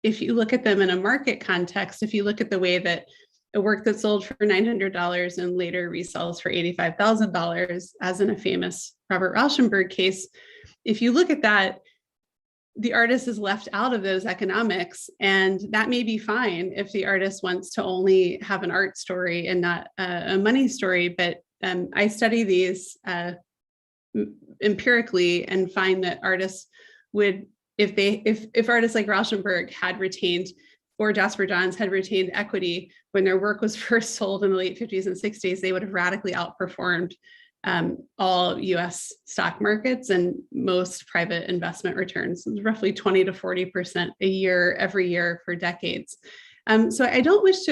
if you look at them in a market context, if you look at the way that a work that's sold for $900 and later resells for $85,000, as in a famous Robert Rauschenberg case, if you look at that, the artist is left out of those economics, and that may be fine if the artist wants to only have an art story and not a money story. But I study these empirically and find that artists would, if artists like Rauschenberg had retained, or Jasper Johns had retained equity when their work was first sold in the late 50s and 60s, they would have radically outperformed all US stock markets and most private investment returns, roughly 20 to 40% a year, every year for decades. So I don't wish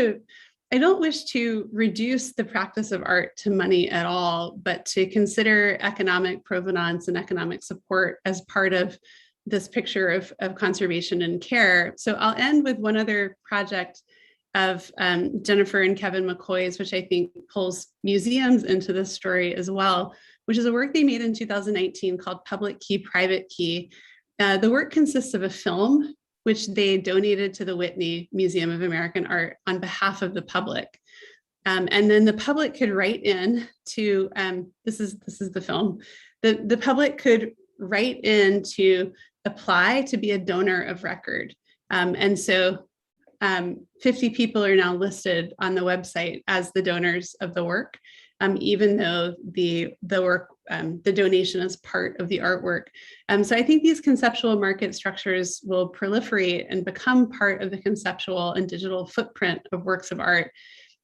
to reduce the practice of art to money at all, but to consider economic provenance and economic support as part of this picture of conservation and care. So I'll end with one other project of Jennifer and Kevin Mccoy's, which I think pulls museums into this story as well, which is a work they made in 2019 called Public Key, Private Key. The work consists of a film, which they donated to the Whitney Museum of American Art on behalf of the public. And then the public could write in to, this is the film, the public could write in to apply to be a donor of record. And so 50 people are now listed on the website as the donors of the work, even though the work, the donation is part of the artwork. So I think these conceptual market structures will proliferate and become part of the conceptual and digital footprint of works of art.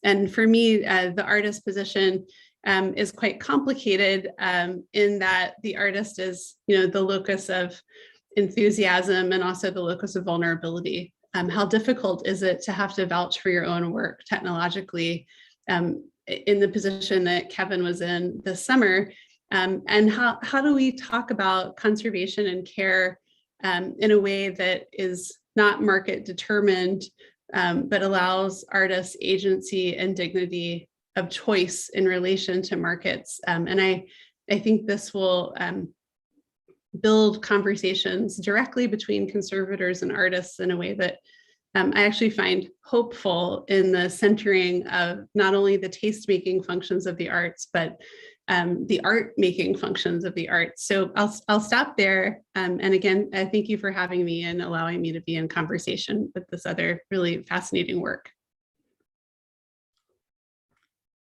And for me, the artist position is quite complicated in that the artist is, the locus of enthusiasm and also the locus of vulnerability. How difficult is it to have to vouch for your own work technologically in the position that Kevin was in this summer? And how do we talk about conservation and care in a way that is not market determined, but allows artists agency and dignity of choice in relation to markets? And I think this will build conversations directly between conservators and artists in a way that I actually find hopeful in the centering of not only the taste-making functions of the arts, but the art making functions of the art. So I'll stop there. And again, thank you for having me and allowing me to be in conversation with this other really fascinating work.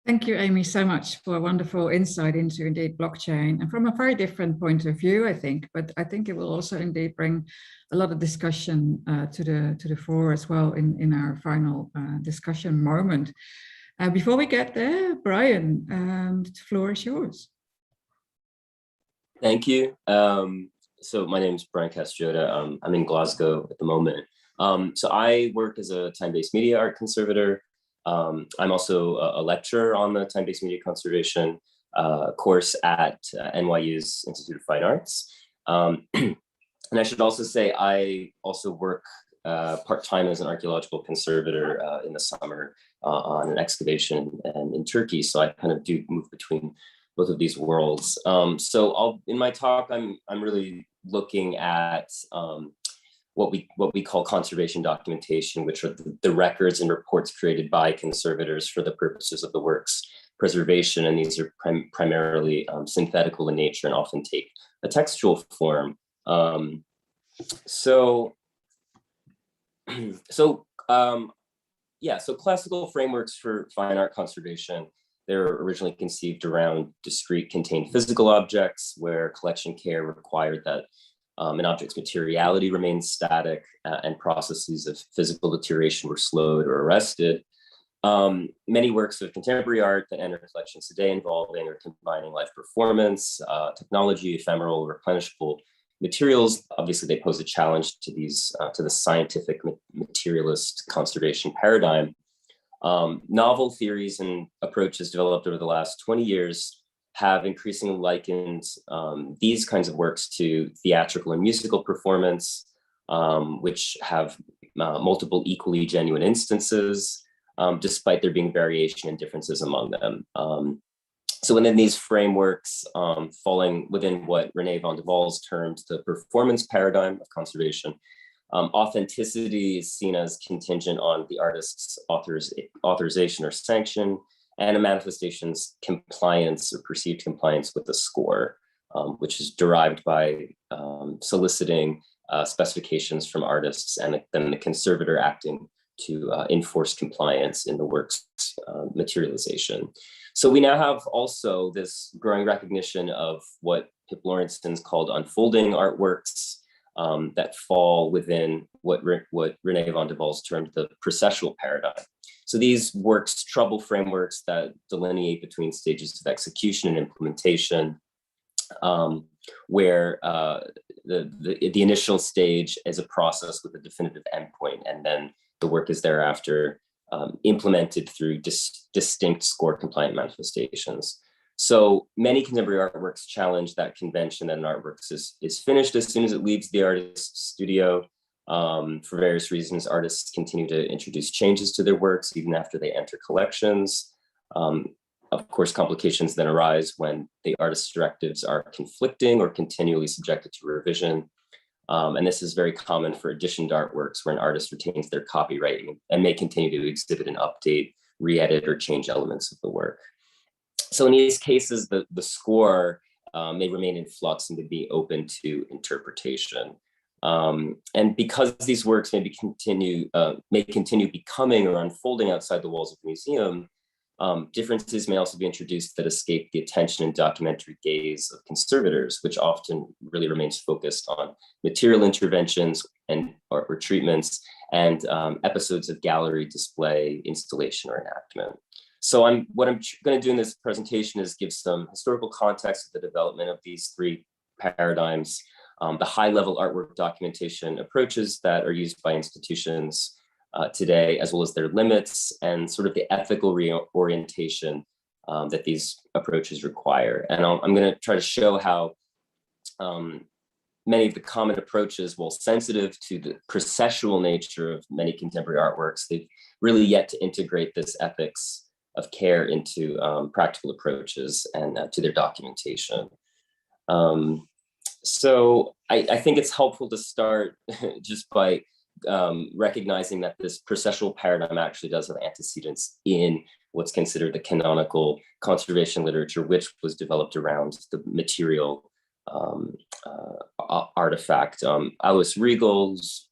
Thank you, Amy, so much for a wonderful insight into indeed blockchain, and from a very different point of view, I think. But I think it will also indeed bring a lot of discussion to the fore as well in our final discussion moment. Before we get there, Brian, the floor is yours. Thank you. So my name is Brian Castro. I'm in Glasgow at the moment. So I work as a time-based media art conservator. I'm also a lecturer on the time-based media conservation course at NYU's Institute of Fine Arts. And I should also say I also work part-time as an archaeological conservator in the summer on an excavation in Turkey. So I kind of do move between both of these worlds. So in my talk, I'm really looking at what we call conservation documentation, which are the records and reports created by conservators for the purposes of the work's preservation. And these are primarily synthetical in nature and often take a textual form. So classical frameworks for fine art conservation, they're originally conceived around discrete contained physical objects, where collection care required that an object's materiality remains static and processes of physical deterioration were slowed or arrested. Many works of contemporary art that enter collections today involving or combining live performance, technology, ephemeral, replenishable materials. Obviously, they pose a challenge to the scientific materialist conservation paradigm. Novel theories and approaches developed over the last 20 years have increasingly likened these kinds of works to theatrical and musical performance, which have multiple equally genuine instances, despite there being variation and differences among them. So within these frameworks, falling within what René van de Waals termed the performance paradigm of conservation, authenticity is seen as contingent on the artist's authorization or sanction, and a manifestation's compliance or perceived compliance with the score, which is derived by soliciting specifications from artists and then the conservator acting to enforce compliance in the work's materialization. So we now have also this growing recognition of what Pip Lawrenson's called unfolding artworks that fall within what René van de Waals termed the processional paradigm. So these works trouble frameworks that delineate between stages of execution and implementation, where the initial stage is a process with a definitive endpoint, and then the work is thereafter implemented through distinct score compliant manifestations. So many contemporary artworks challenge that convention that an artwork is finished as soon as it leaves the artist's studio. For various reasons, artists continue to introduce changes to their works even after they enter collections. Of course, complications then arise when the artist's directives are conflicting or continually subjected to revision. And this is very common for editioned artworks where an artist retains their copyright and may continue to exhibit and update, re-edit, or change elements of the work. So in these cases, the score may remain in flux and to be open to interpretation. And because these works may continue becoming or unfolding outside the walls of the museum, differences may also be introduced that escape the attention and documentary gaze of conservators, which often really remains focused on material interventions or treatments and episodes of gallery, display, installation, or enactment. So what I'm going to do in this presentation is give some historical context of the development of these three paradigms, the high-level artwork documentation approaches that are used by institutions today, as well as their limits and sort of the ethical reorientation that these approaches require. And I'm going to try to show how many of the common approaches, while sensitive to the processual nature of many contemporary artworks, they've really yet to integrate this ethics of care into practical approaches and to their documentation. So I think it's helpful to start just by recognizing that this processual paradigm actually does have antecedents in what's considered the canonical conservation literature, which was developed around the material artifact. Alice Regal's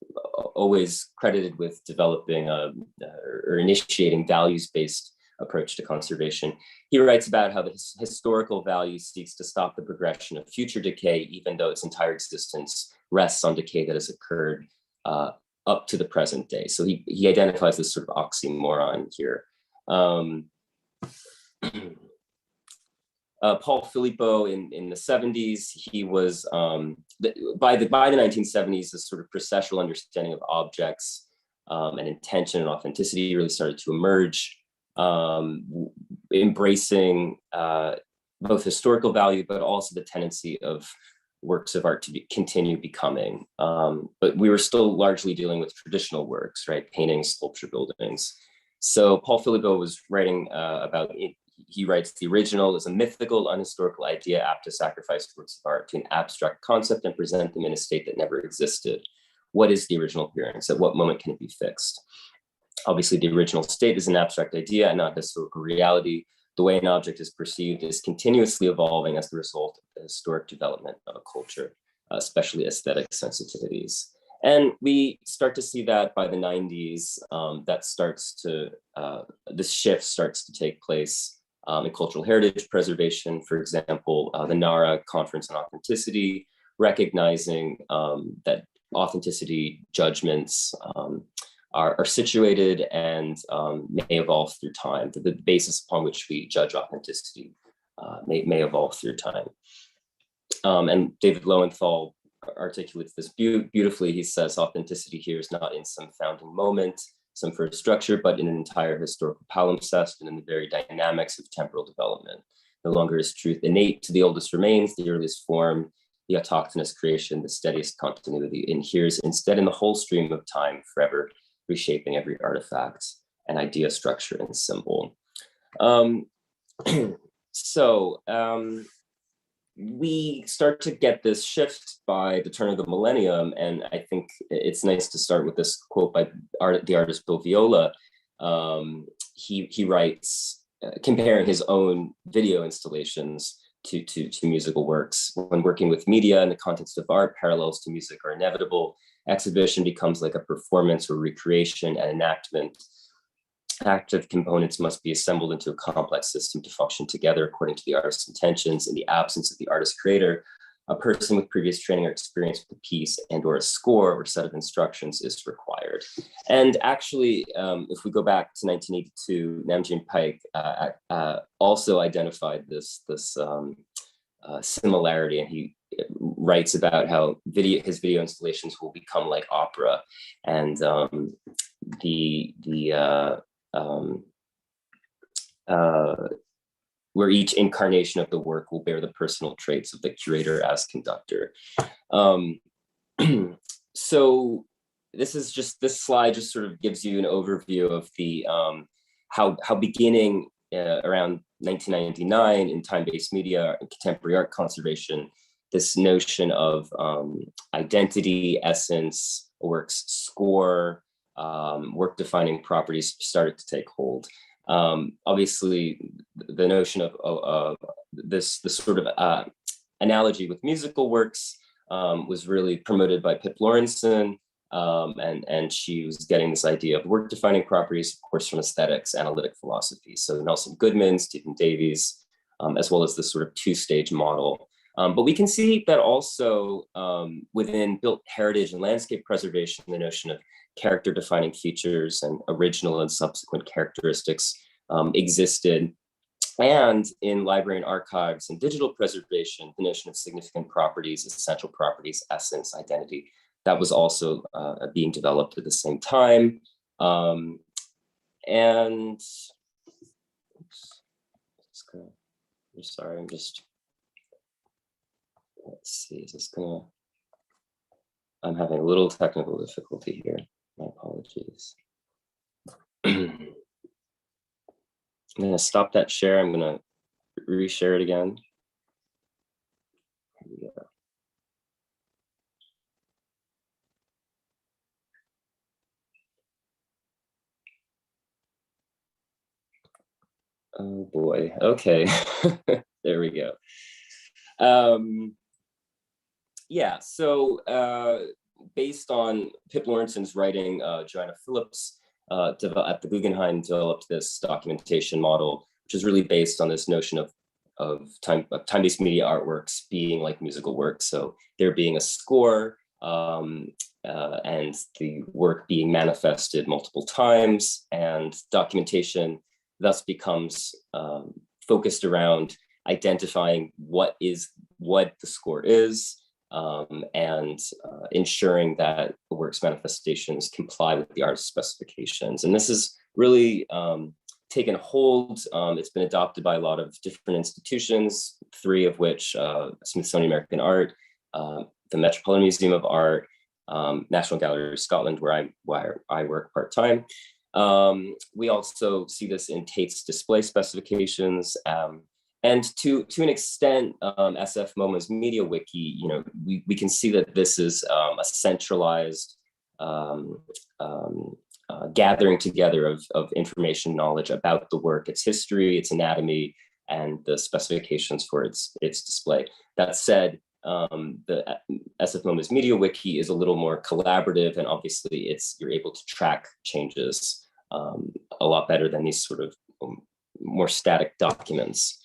always credited with developing or initiating values-based approach to conservation. He writes about how the historical value seeks to stop the progression of future decay, even though its entire existence rests on decay that has occurred up to the present day. So he identifies this sort of oxymoron here. Paul Filippo in the 70s, he was, by the 1970s, this sort of processional understanding of objects and intention and authenticity really started to emerge, embracing both historical value, but also the tendency of works of art to continue becoming. But we were still largely dealing with traditional works, right? Paintings, sculpture, buildings. So Paul Filippo was writing about it. He writes, the original is a mythical, unhistorical idea apt to sacrifice works of art to an abstract concept and present them in a state that never existed. What is the original appearance? At what moment can it be fixed? Obviously, the original state is an abstract idea and not historical reality. The way an object is perceived is continuously evolving as the result of the historic development of a culture, especially aesthetic sensitivities. And we start to see that by the 90s, that starts to, this shift starts to take place in cultural heritage preservation. For example, the NARA Conference on Authenticity, recognizing that authenticity judgments are situated and may evolve through time. The basis upon which we judge authenticity may evolve through time. And David Lowenthal articulates this beautifully. He says, authenticity here is not in some founding moment, some first structure, but in an entire historical palimpsest and in the very dynamics of temporal development. No longer is truth innate to the oldest remains, the earliest form, the autochthonous creation, the steadiest continuity inheres instead in the whole stream of time, forever reshaping every artifact and idea, structure, and symbol. We start to get this shift by the turn of the millennium, and I think it's nice to start with this quote by the artist Bill Viola. He writes, comparing his own video installations to musical works. When working with media in the context of art, parallels to music are inevitable. Exhibition becomes like a performance or recreation and enactment. Active components must be assembled into a complex system to function together according to the artist's intentions. In the absence of the artist creator, a person with previous training or experience with a piece and or a score or set of instructions is required. And actually, if we go back to 1982, Namjoon Paik also identified this similarity, and he writes about how his video installations will become like opera, and where each incarnation of the work will bear the personal traits of the curator as conductor. So this slide just sort of gives you an overview of the how beginning around 1999 in time-based media and contemporary art conservation, this notion of identity, essence, a work's score, work-defining properties started to take hold. Obviously, the notion of this sort of analogy with musical works was really promoted by Pip Lawrenson, and she was getting this idea of work-defining properties, of course, from aesthetics, analytic philosophy. So Nelson Goodman, Stephen Davies, as well as this sort of two-stage model. But we can see that also within built heritage and landscape preservation, the notion of character-defining features and original and subsequent characteristics existed. And in library and archives and digital preservation, the notion of significant properties, essential properties, essence, identity, that was also being developed at the same time. And oops, I'm sorry, I'm just, let's see, is this gonna, I'm having a little technical difficulty here. My apologies. I'm gonna stop that share. I'm gonna reshare it again. Here we go. Oh boy, okay. There we go. Yeah, so based on Pip Lawrenson's writing, Joanna Phillips at the Guggenheim developed this documentation model, which is really based on this notion of time-based media artworks being like musical works. So there being a score and the work being manifested multiple times, and documentation thus becomes focused around identifying what the score is, and ensuring that the work's manifestations comply with the artist's specifications. And this is really taken hold. It's been adopted by a lot of different institutions, 3 of which, Smithsonian American Art, the Metropolitan Museum of Art, National Gallery of Scotland, where I work part-time. We also see this in Tate's display specifications. And to an extent, SF MoMA's Media Wiki, we can see that this is a centralized gathering together of information knowledge about the work, its history, its anatomy, and the specifications for its display. That said, the SF MoMA's Media Wiki is a little more collaborative, and obviously you're able to track changes a lot better than these sort of more static documents.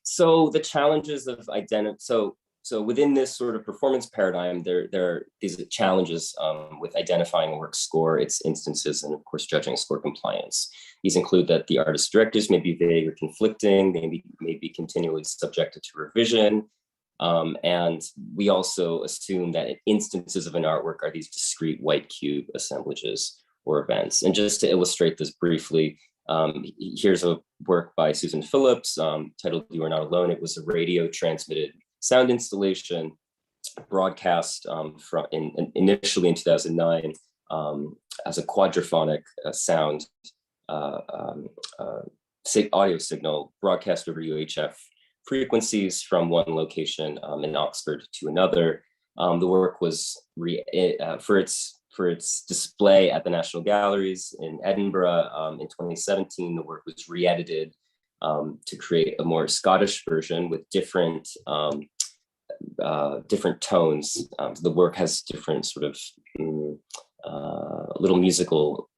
So the challenges of identity, so within this sort of performance paradigm, there are these challenges with identifying a work score, its instances, and of course, judging score compliance. These include that the artist directives may be vague or conflicting, they may be continually subjected to revision. And we also assume that instances of an artwork are these discrete white cube assemblages or events. And just to illustrate this briefly, here's a work by Susan Phillips titled "You Are Not Alone." It was a radio transmitted sound installation broadcast initially in 2009 as a quadraphonic sound audio signal broadcast over UHF frequencies from one location in Oxford to another. The work was for its display at the National Galleries in Edinburgh in 2017. The work was re-edited to create a more Scottish version with different tones. The work has different sort of little musical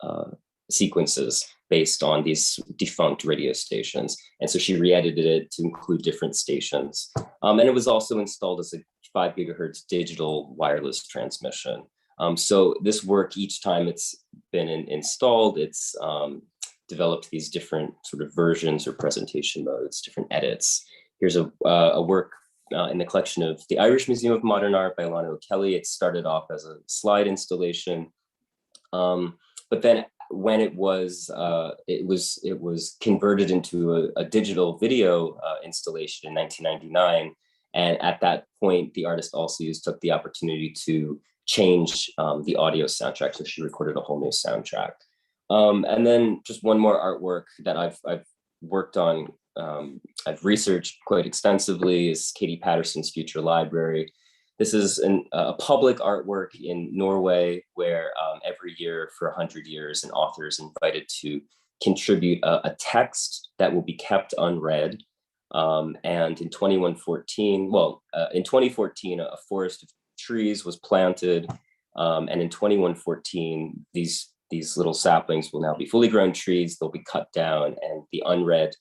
sequences based on these defunct radio stations. And so she re-edited it to include different stations. And it was also installed as a 5 gigahertz digital wireless transmission. So this work, each time it's been installed, it's developed these different sort of versions or presentation modes, different edits. Here's a work in the collection of the Irish Museum of Modern Art by Elano Kelly. It started off as a slide installation, but then when it was converted into a digital video installation in 1999. And at that point, the artist also took the opportunity to change the audio soundtrack. So she recorded a whole new soundtrack. And then just one more artwork that I've worked on, I've researched quite extensively, is Katie Patterson's Future Library. This is a public artwork in Norway where every year for 100 years, an author is invited to contribute a text that will be kept unread. And in 2014, a forest of trees was planted. And in 2114, these little saplings will now be fully grown trees. They'll be cut down, and the unread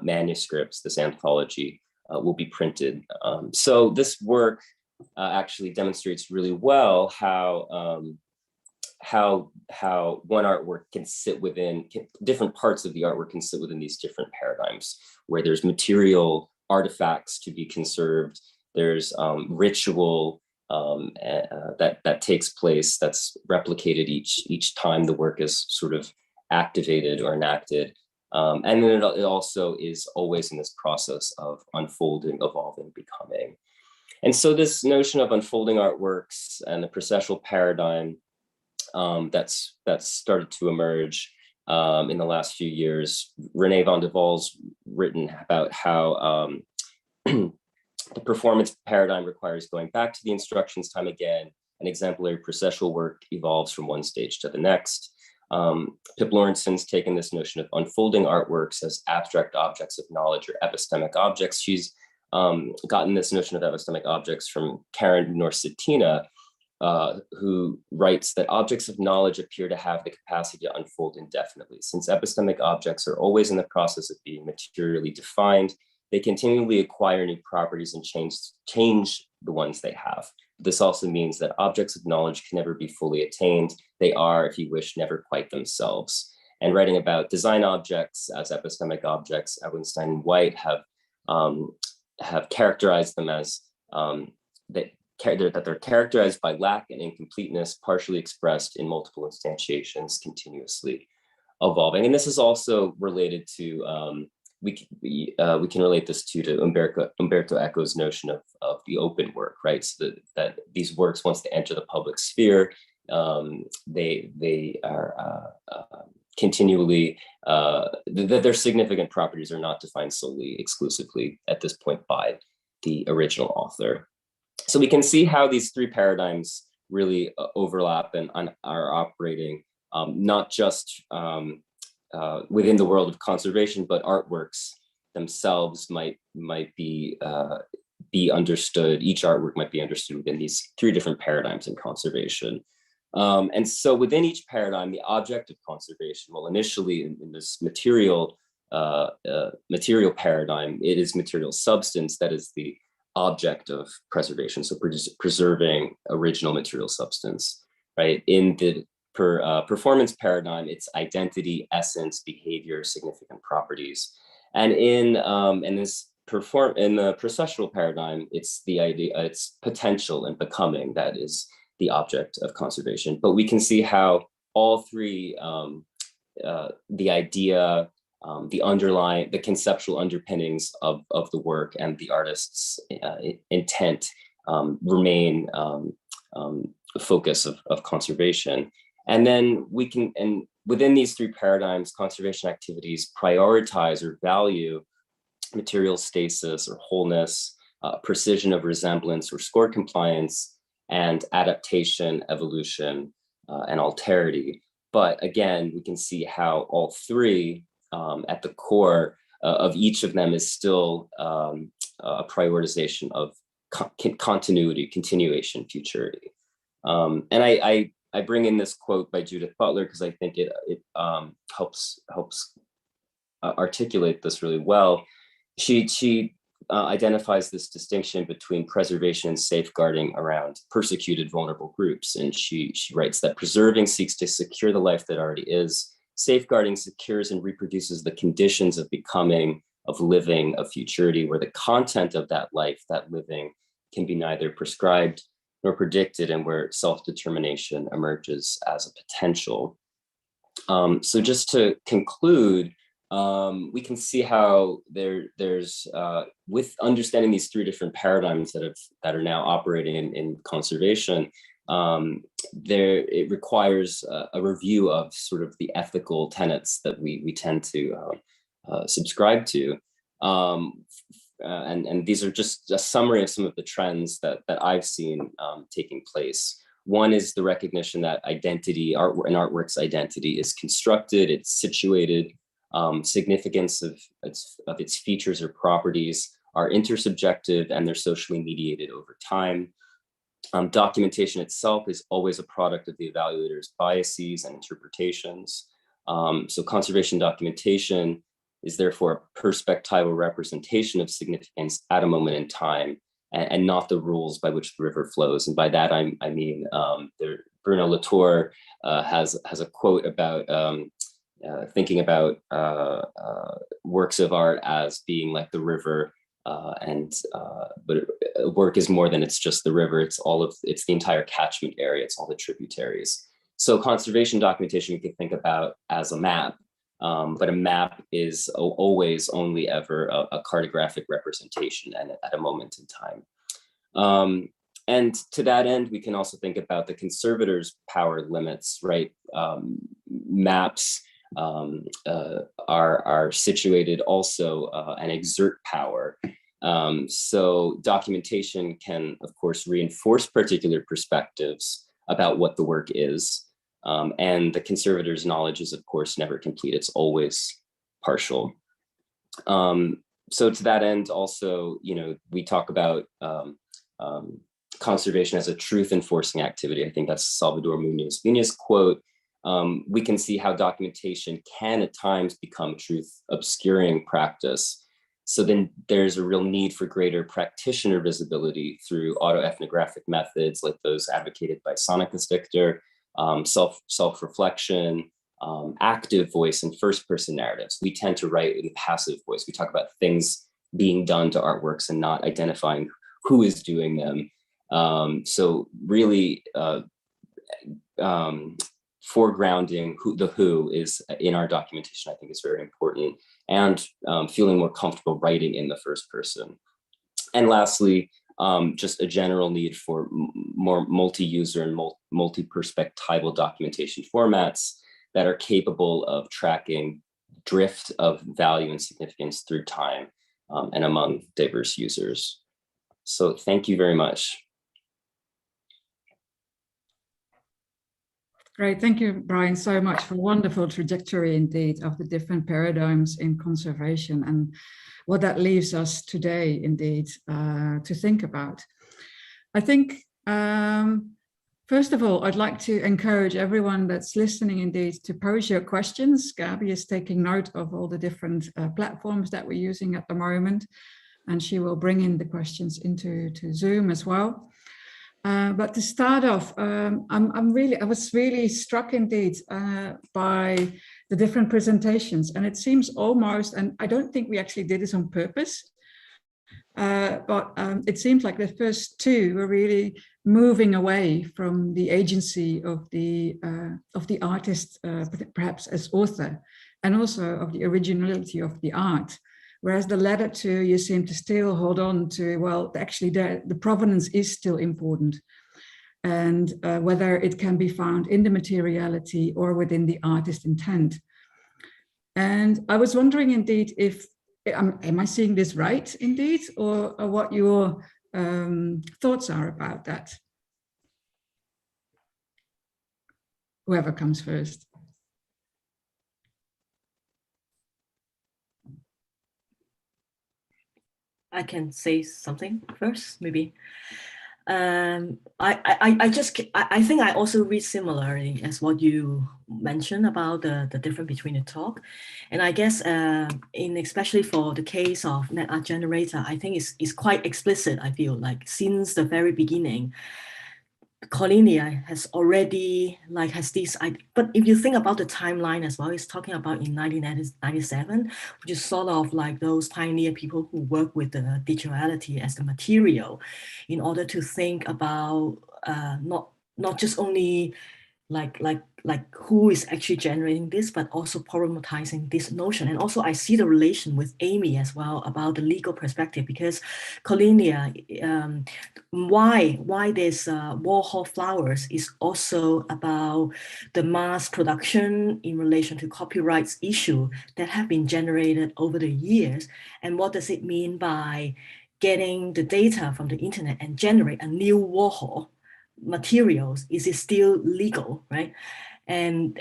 manuscripts, this anthology, will be printed. So this work actually demonstrates really well how one artwork can sit within, different parts of the artwork can sit within these different paradigms, where there's material artifacts to be conserved, there's ritual that takes place, that's replicated each time the work is sort of activated or enacted. And then it also is always in this process of unfolding, evolving, becoming. And so this notion of unfolding artworks and the processional paradigm that's started to emerge in the last few years. René van de Val's written about how the performance paradigm requires going back to the instructions time again. An exemplary processual work evolves from one stage to the next. Pip Lorenson's taken this notion of unfolding artworks as abstract objects of knowledge or epistemic objects. She's gotten this notion of epistemic objects from Karen Norsetina, who writes that objects of knowledge appear to have the capacity to unfold indefinitely. Since epistemic objects are always in the process of being materially defined, they continually acquire new properties and change the ones they have. This also means that objects of knowledge can never be fully attained. They are, if you wish, never quite themselves. And writing about design objects as epistemic objects, Edelstein and White have characterized them as that they're characterized by lack and incompleteness, partially expressed in multiple instantiations, continuously evolving. And this is also related to we can relate this to Umberto Eco's notion of the open work, right? So that these works, once they enter the public sphere, they are continually, that their significant properties are not defined solely, exclusively at this point by the original author. So we can see how these three paradigms really overlap and are operating not just within the world of conservation, but artworks themselves might be understood. Each artwork might be understood within these three different paradigms in conservation. And so within each paradigm, the object of conservation, well, initially in this material paradigm, it is material substance that is the object of preservation. So preserving original material substance, right? In the performance paradigm, it's identity, essence, behavior, significant properties. And in the processional paradigm, it's the idea, it's potential and becoming that is the object of conservation. But we can see how all three, the idea, the conceptual underpinnings of the work and the artist's intent remain the focus of conservation. And then within these three paradigms, conservation activities prioritize or value material stasis or wholeness, precision of resemblance or score compliance, and adaptation, evolution, and alterity. But again, we can see how all three at the core of each of them is still a prioritization of continuity, continuation, futurity. And I bring in this quote by Judith Butler because I think it helps articulate this really well. She identifies this distinction between preservation and safeguarding around persecuted vulnerable groups. And she writes that preserving seeks to secure the life that already is. Safeguarding secures and reproduces the conditions of becoming, of living, of futurity, where the content of that life, that living, can be neither prescribed nor predicted, and where self-determination emerges as a potential. So just to conclude, we can see how there's with understanding these three different paradigms that are now operating in conservation, it requires a review of sort of the ethical tenets that we tend to subscribe to. And these are just a summary of some of the trends that I've seen taking place. One is the recognition that identity, an artwork's identity is constructed, it's situated, significance of its features or properties are intersubjective and they're socially mediated over time. Documentation itself is always a product of the evaluator's biases and interpretations. So conservation documentation is therefore a perspectival representation of significance at a moment in time, and not the rules by which the river flows. And by that I mean Bruno Latour has a quote about thinking about works of art as being like the river, but work is more than it's just the river. It's the entire catchment area. It's all the tributaries. So conservation documentation we can think about as a map. But a map is always only ever a cartographic representation and at a moment in time. And to that end, we can also think about the conservator's power limits, right? Maps are situated also and exert power. So documentation can, of course, reinforce particular perspectives about what the work is. And the conservator's knowledge is, of course, never complete. It's always partial. So to that end, also, we talk about conservation as a truth enforcing activity. I think that's Salvador Munoz quote. We can see how documentation can at times become truth obscuring practice. So then there's a real need for greater practitioner visibility through autoethnographic methods like those advocated by Sonicus Victor, self-reflection, active voice, and first-person narratives. We tend to write in passive voice. We talk about things being done to artworks and not identifying who is doing them. So really foregrounding the who is in our documentation, I think, is very important, and feeling more comfortable writing in the first person. And lastly, just a general need for more multi-user and multi-perspectival documentation formats that are capable of tracking drift of value and significance through time and among diverse users. So thank you very much. Great, thank you, Brian, so much for a wonderful trajectory indeed of the different paradigms in conservation and what that leaves us today indeed to think about. I think, first of all, I'd like to encourage everyone that's listening indeed to pose your questions. Gabby is taking note of all the different platforms that we're using at the moment, and she will bring in the questions into Zoom as well. But to start off, I was really struck indeed by the different presentations, and it seems almost, and I don't think we actually did this on purpose, but it seems like the first two were really moving away from the agency of the artist, perhaps as author, and also of the originality of the art. Whereas the latter two, you seem to still hold on to, well, actually the provenance is still important, and whether it can be found in the materiality or within the artist intent. And I was wondering indeed if, am I seeing this right indeed, or what your thoughts are about that? Whoever comes first. I can say something first, maybe. I think I also read similarly as what you mentioned about the difference between the talk. And I guess especially for the case of net art generator, I think it's quite explicit, I feel like, since the very beginning. Colinia has already has this, but if you think about the timeline as well, it's talking about in 1997, which is sort of like those pioneer people who work with the digitality as the material in order to think about not just only like who is actually generating this, but also problematizing this notion. And also I see the relation with Amy as well about the legal perspective, because Colinia, why this Warhol flowers is also about the mass production in relation to copyrights issue that have been generated over the years. And what does it mean by getting the data from the internet and generate a new Warhol materials? Is it still legal, right? And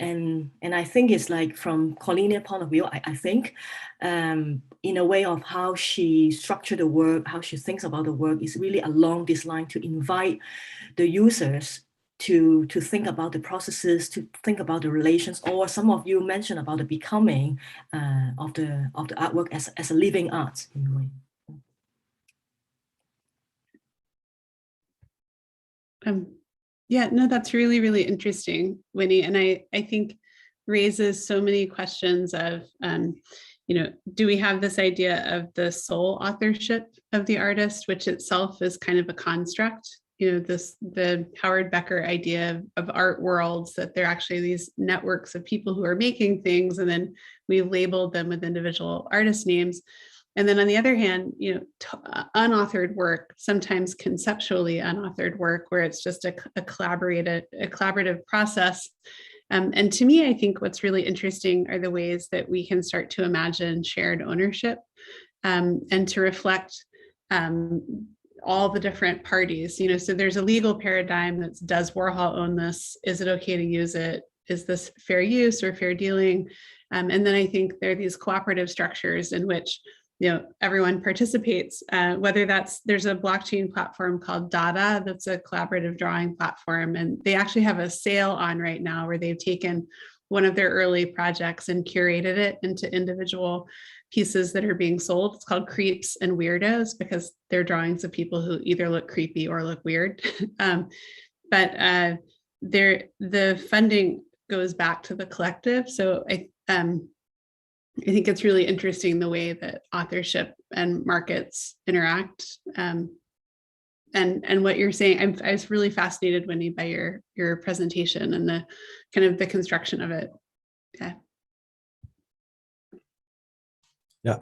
I think it's like, from Colinia point of view, I think in a way of how she structured the work, how she thinks about the work, is really along this line to invite the users to think about the processes, to think about the relations, or some of you mentioned about the becoming of the artwork as a living art in a way. Yeah, no, that's really, really interesting, Winnie. And I think raises so many questions of, do we have this idea of the sole authorship of the artist, which itself is kind of a construct, the Howard Becker idea of art worlds, that they're actually these networks of people who are making things, and then we labeled them with individual artist names. And then on the other hand, unauthored work, sometimes conceptually unauthored work, where it's just a collaborative process. And to me, I think what's really interesting are the ways that we can start to imagine shared ownership and to reflect all the different parties. So there's a legal paradigm that's, does Warhol own this? Is it okay to use it? is this fair use or fair dealing? And then I think there are these cooperative structures in which, you know, everyone participates, whether there's a blockchain platform called Dada, that's a collaborative drawing platform. And they actually have a sale on right now where they've taken one of their early projects and curated it into individual pieces that are being sold. It's called Creeps and Weirdos because they're drawings of people who either look creepy or look weird. But the funding goes back to the collective. So I think it's really interesting the way that authorship and markets interact. And what you're saying, I was really fascinated, Wendy, by your presentation and the kind of the construction of it. Yeah. Yeah,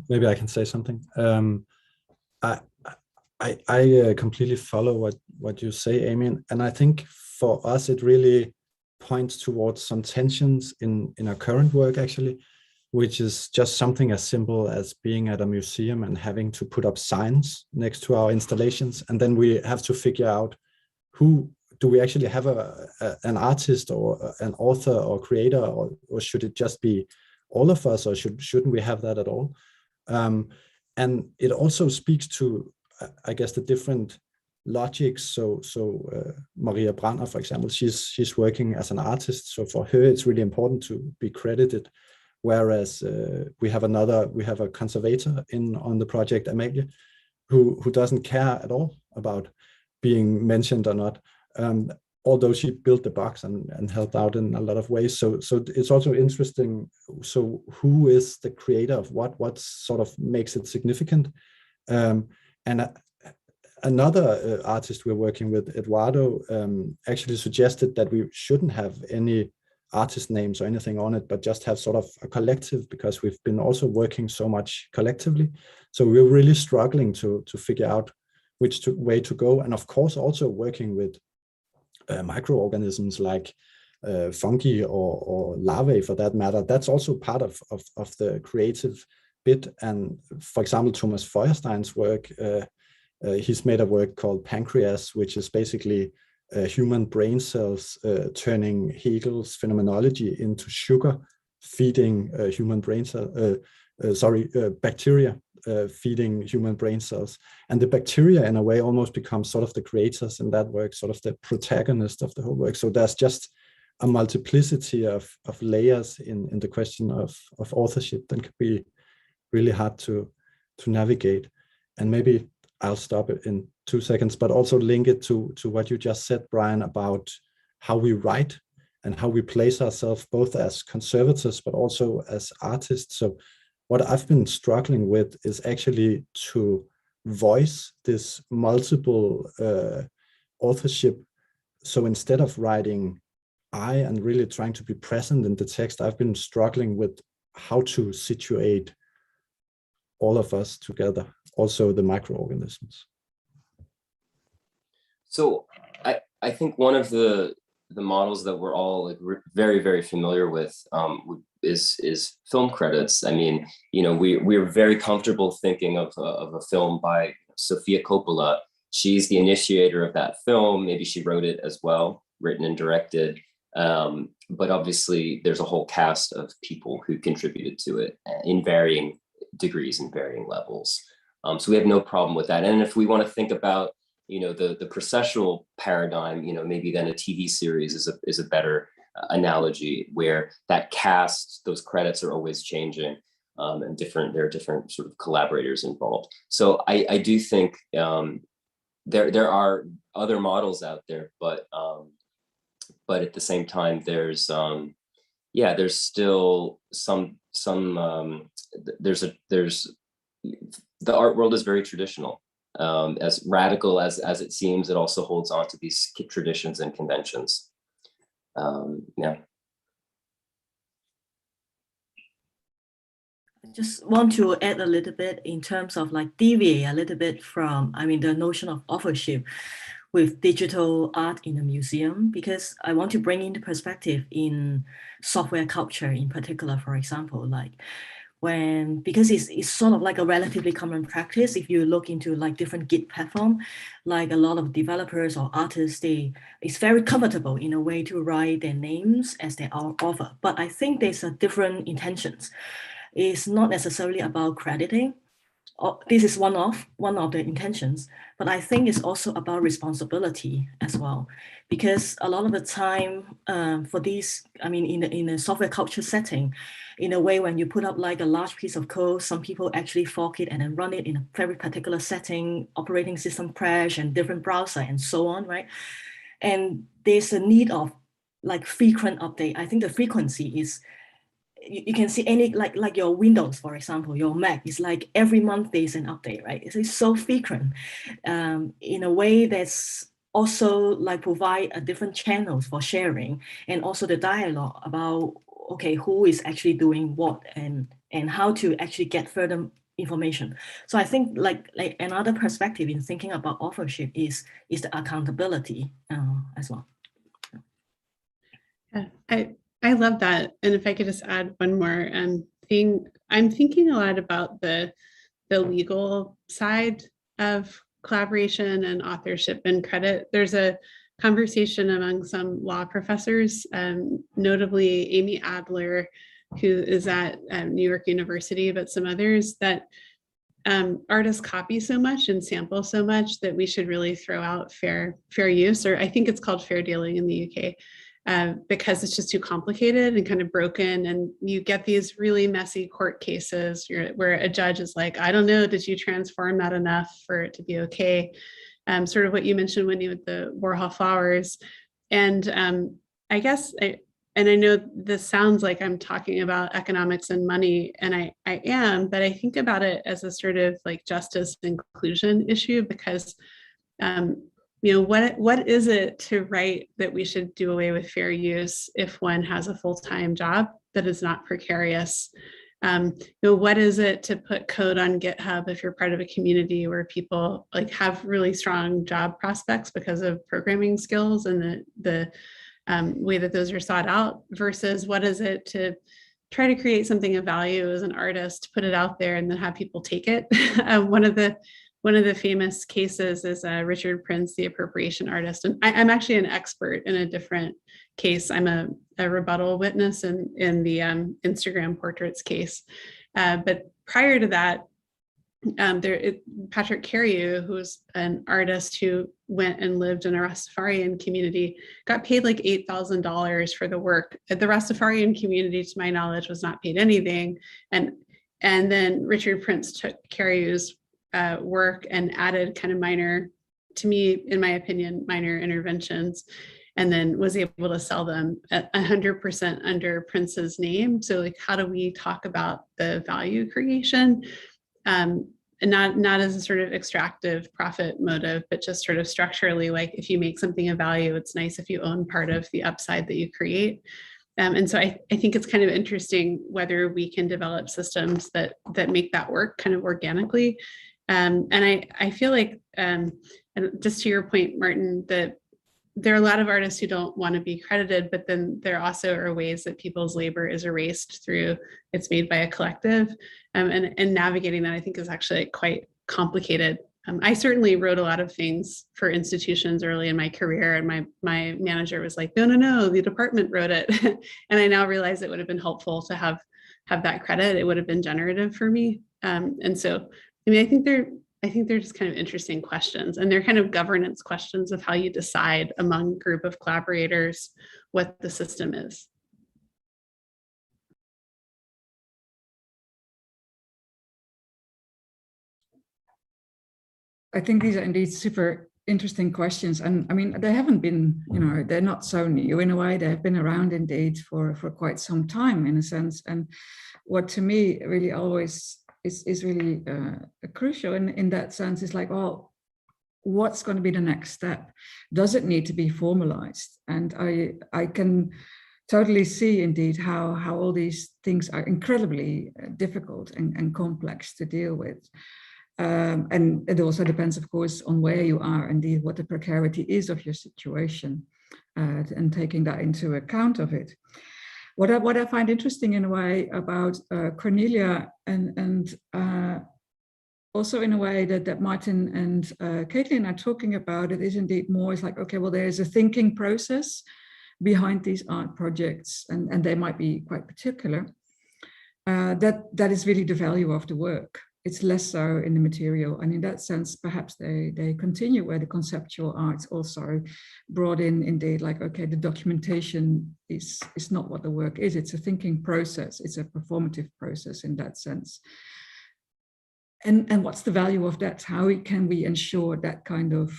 maybe I can say something. I completely follow what you say, Amy, and I think for us it really points towards some tensions in our current work, actually, which is just something as simple as being at a museum and having to put up signs next to our installations, and then we have to figure out who do we actually have an artist or an author or creator, or should it just be all of us, or shouldn't we have that at all? And it also speaks to, I guess, the different logics. So Maria Branner, for example, she's working as an artist, so for her it's really important to be credited. Whereas we have a conservator on the project, Amalie, who doesn't care at all about being mentioned or not, although she built the box and helped out in a lot of ways. So it's also interesting. So who is the creator of what sort of makes it significant? And another artist we're working with, Eduardo, actually suggested that we shouldn't have any artist names or anything on it, but just have sort of a collective, because we've been also working so much collectively. So we're really struggling to figure out which way to go. And of course, also working with microorganisms like fungi or larvae, for that matter. That's also part of the creative bit. And for example, Thomas Feuerstein's work, he's made a work called Pancreas, which is basically human brain cells turning Hegel's phenomenology into sugar, feeding human brain cell, bacteria feeding human brain cells. And the bacteria, in a way, almost become sort of the creators in that work, sort of the protagonist of the whole work. So there's just a multiplicity of layers in the question of authorship that could be really hard to navigate. And maybe I'll stop it in 2 seconds, but also link it to what you just said, Brian, about how we write and how we place ourselves both as conservators, but also as artists. So what I've been struggling with is actually to voice this multiple authorship. So instead of writing I and really trying to be present in the text, I've been struggling with how to situate all of us together, also the microorganisms. So I think one of the models that we're all like very, very familiar with is film credits. I mean, you know, we're very comfortable thinking of a film by Sofia Coppola. She's the initiator of that film. Maybe she wrote it as well, written and directed. But obviously there's a whole cast of people who contributed to it in varying degrees and varying levels. So we have no problem with that. And if we want to think about, you know, the processional paradigm, you know, maybe then a TV series is a better analogy, where that cast, those credits are always changing, and there are different sort of collaborators involved. So I do think there are other models out there, but at the same time, there's still the art world is very traditional. As radical as it seems, it also holds on to these traditions and conventions. Yeah. I just want to add a little bit in terms of like deviate a little bit from, I mean, the notion of authorship with digital art in a museum, because I want to bring into perspective in software culture in particular, for example, like because it's sort of like a relatively common practice. If you look into like different Git platform, like a lot of developers or artists, it's very comfortable in a way to write their names as their author. But I think there's a different intentions. It's not necessarily about crediting. This is one of the intentions, but I think it's also about responsibility as well, because a lot of the time for these, I mean, in a software culture setting, in a way, when you put up like a large piece of code, some people actually fork it and then run it in a very particular setting, operating system crash and different browser and so on, right? And there's a need of like frequent update. I think the frequency is, you can see any, like your Windows, for example, your Mac is like every month there's an update, right? It's so frequent in a way that's also like provide a different channels for sharing, and also the dialogue about, okay, who is actually doing what and how to actually get further information. So I think like another perspective in thinking about authorship is the accountability as well. Yeah, I love that. And if I could just add one more thing, I'm thinking a lot about the legal side of collaboration and authorship and credit. There's a conversation among some law professors, notably Amy Adler, who is at New York University, but some others, that artists copy so much and sample so much that we should really throw out fair use, or I think it's called fair dealing in the UK. Because it's just too complicated and kind of broken, and you get these really messy court cases where a judge is like, I don't know, did you transform that enough for it to be okay? Sort of what you mentioned, Wendy, with the Warhol flowers. And I guess, I know this sounds like I'm talking about economics and money, and I am, but I think about it as a sort of like justice and inclusion issue, because you know, what is it to write that we should do away with fair use if one has a full-time job that is not precarious? You know, what is it to put code on GitHub if you're part of a community where people like have really strong job prospects because of programming skills and the way that those are sought out, versus what is it to try to create something of value as an artist, put it out there and then have people take it? One of the famous cases is Richard Prince, the appropriation artist. And I'm actually an expert in a different case. I'm a rebuttal witness in the Instagram portraits case. But prior to that, Patrick Carriou, who's an artist who went and lived in a Rastafarian community, got paid like $8,000 for the work. The Rastafarian community, to my knowledge, was not paid anything. And then Richard Prince took Carriou's work and added kind of minor, to me, in my opinion, minor interventions, and then was able to sell them at 100% under Prince's name. So like, how do we talk about the value creation? And not as a sort of extractive profit motive, but just sort of structurally, like if you make something of value, it's nice if you own part of the upside that you create. And so I think it's kind of interesting whether we can develop systems that make that work kind of organically. And I feel like, and just to your point, Martin, that there are a lot of artists who don't want to be credited, but then there also are ways that people's labor is erased through it's made by a collective. And navigating that, I think, is actually quite complicated. I certainly wrote a lot of things for institutions early in my career, and my manager was like, no, the department wrote it. And I now realize it would have been helpful to have that credit. It would have been generative for me. And so, I mean, I think they're just kind of interesting questions, and they're kind of governance questions of how you decide among a group of collaborators what the system is. I think these are indeed super interesting questions. And I mean, they haven't been, you know, they're not so new in a way. They've been around indeed for quite some time in a sense. And what to me really always is really crucial in that sense is like, well, what's going to be the next step? Does it need to be formalized? And I can totally see indeed how all these things are incredibly difficult and complex to deal with. And it also depends, of course, on where you are, indeed, what the precarity is of your situation, and taking that into account of it. What I find interesting in a way about Cornelia and also in a way that Martin and Caitlin are talking about, it is indeed more, it's like, okay, well, there's a thinking process behind these art projects, and they might be quite particular. That is really the value of the work. It's less so in the material, and in that sense, perhaps they continue where the conceptual arts also brought in indeed, like, okay, the documentation is not what the work is. It's a thinking process. It's a performative process in that sense. And what's the value of that? How can we ensure that kind of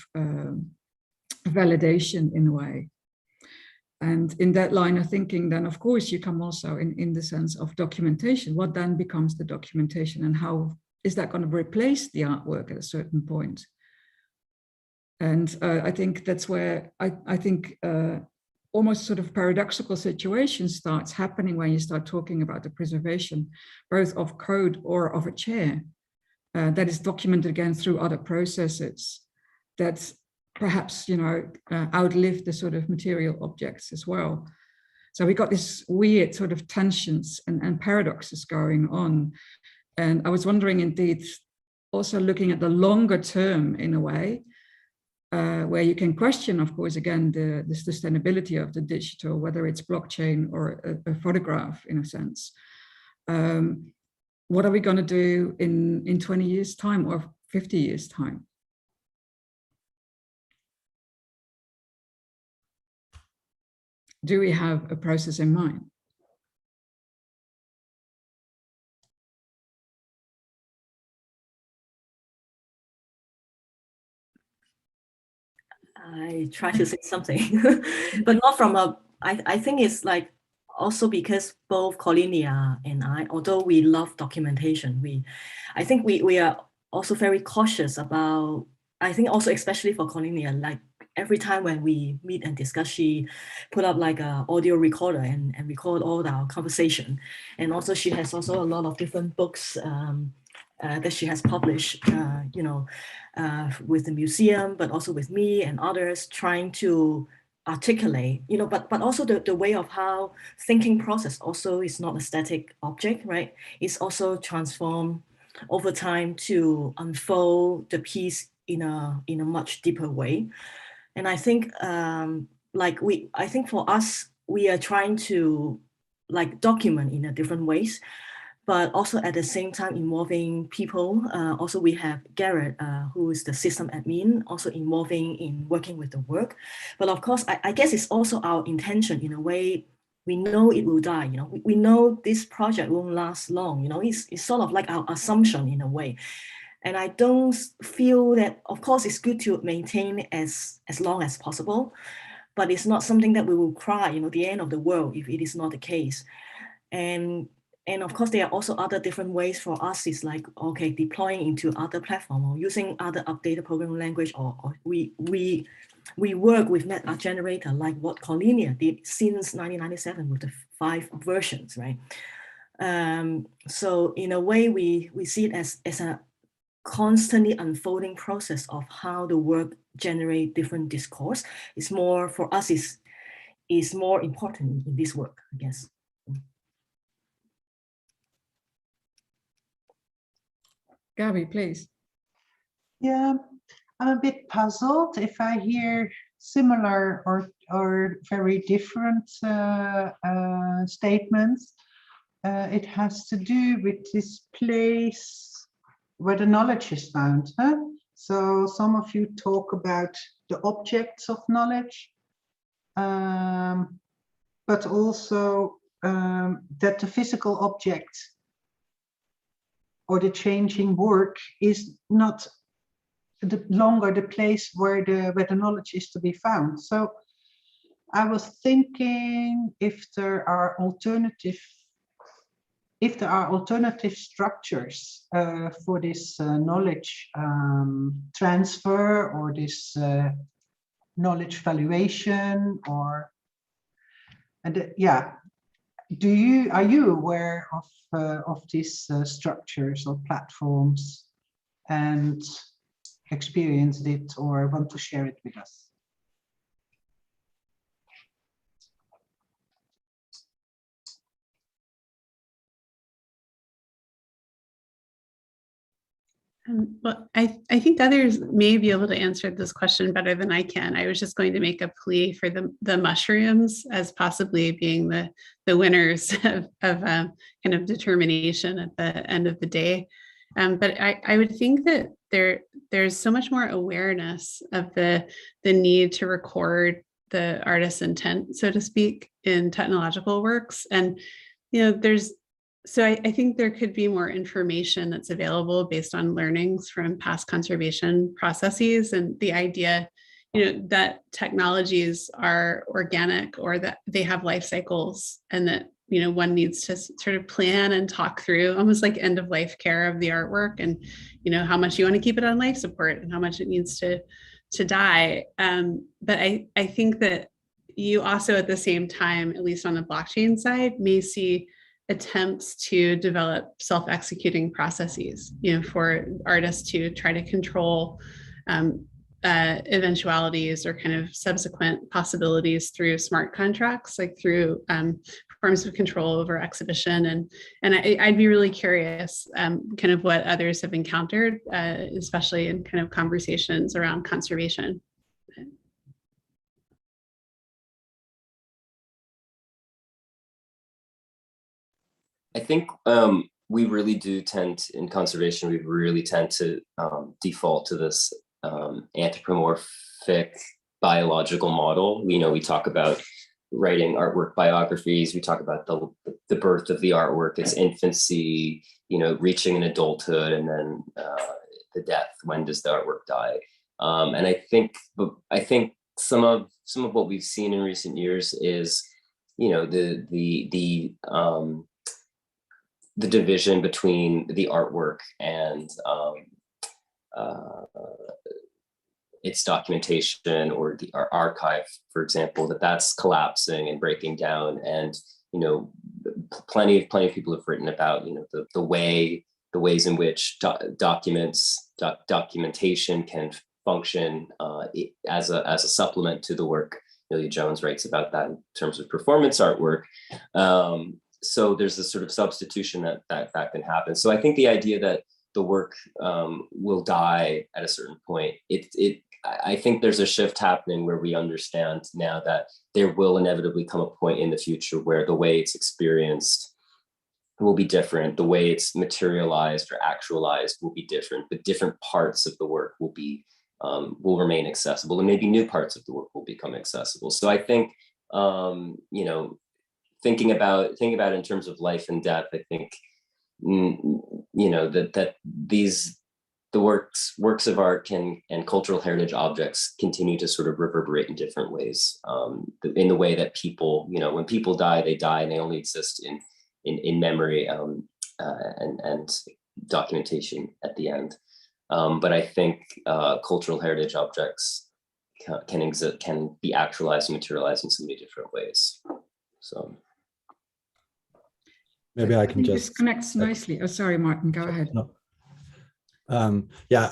validation in a way? And in that line of thinking, then of course you come also in the sense of documentation. What then becomes the documentation, and how is that going to replace the artwork at a certain point? And I think that's where I think almost sort of paradoxical situation starts happening when you start talking about the preservation, both of code or of a chair that is documented again through other processes that perhaps, you know, outlive the sort of material objects as well. So we got this weird sort of tensions and paradoxes going on. And I was wondering, indeed, also looking at the longer term in a way, where you can question, of course, again, the sustainability of the digital, whether it's blockchain or a photograph in a sense. What are we going to do in 20 years' time or 50 years' time? Do we have a process in mind? I try to say something, but not from a, I think it's like also because both Cornelia and I, although we love documentation, I think we are also very cautious about, I think also especially for Cornelia, like every time when we meet and discuss, she put up like an audio recorder and record all our conversation. And also she has also a lot of different books that she has published, you know, with the museum, but also with me and others, trying to articulate, you know, but also the way of how thinking process also is not a static object, right? It's also transformed over time to unfold the piece in a much deeper way. And I think I think for us, we are trying to like document in a different ways, but also at the same time involving people. Also we have Garrett, who is the system admin, also involving in working with the work. But of course, I guess it's also our intention in a way. We know it will die, you know, we know this project won't last long, you know, it's sort of like our assumption in a way. And I don't feel that, of course, it's good to maintain as long as possible, but it's not something that we will cry, you know, the end of the world if it is not the case. And of course, there are also other different ways for us. It's like, okay, deploying into other platforms or using other updated programming language, or we work with NetArt generator like what Cornelia did since 1997 with the 5 versions, right? So in a way, we see it as a constantly unfolding process of how the work generate different discourse. It's more, for us, is more important in this work, I guess. Gabby, please. Yeah, I'm a bit puzzled if I hear similar or very different statements. It has to do with this place where the knowledge is found. Huh? So some of you talk about the objects of knowledge, but also that the physical object or the changing work is not longer the place where the knowledge is to be found. So I was thinking if there are alternative structures for this knowledge transfer or this knowledge valuation, or yeah. Are you aware of these structures or platforms and experienced it or want to share it with us? Well, I think others may be able to answer this question better than I can. I was just going to make a plea for the mushrooms as possibly being the winners of kind of determination at the end of the day. But I would think that there's so much more awareness of the need to record the artist's intent, so to speak, in technological works. And, so I think there could be more information that's available based on learnings from past conservation processes, and the idea, that technologies are organic, or that they have life cycles, and that, one needs to sort of plan and talk through almost like end of life care of the artwork, and, how much you want to keep it on life support and how much it needs to die. But I think that you also at the same time, at least on the blockchain side, may see attempts to develop self-executing processes, for artists to try to control eventualities or kind of subsequent possibilities through smart contracts, like through forms of control over exhibition. And I'd be really curious kind of what others have encountered, especially in kind of conversations around conservation. I think we really do in conservation, we really tend to default to this anthropomorphic biological model. We talk about writing artwork biographies. We talk about the birth of the artwork, its infancy, reaching an adulthood, and then the death. When does the artwork die? And I think some of what we've seen in recent years is, the division between the artwork and its documentation, or our archive, for example, that's collapsing and breaking down. And plenty of people have written about the ways in which documentation can function as a supplement to the work. Julia Jones writes about that in terms of performance artwork. So there's this sort of substitution that can happen. So I think the idea that the work will die at a certain point, I think there's a shift happening where we understand now that there will inevitably come a point in the future where the way it's experienced will be different. The way it's materialized or actualized will be different, but different parts of the work will remain accessible, and maybe new parts of the work will become accessible. So I think, thinking about it in terms of life and death, I think, that the works of art and cultural heritage objects continue to sort of reverberate in different ways, in the way that people, when people die, they die, and they only exist in memory and documentation at the end. But I think cultural heritage objects can be actualized and materialized in so many different ways. So maybe I can just this connects nicely. Oh, sorry, Martin, go ahead. No. Yeah,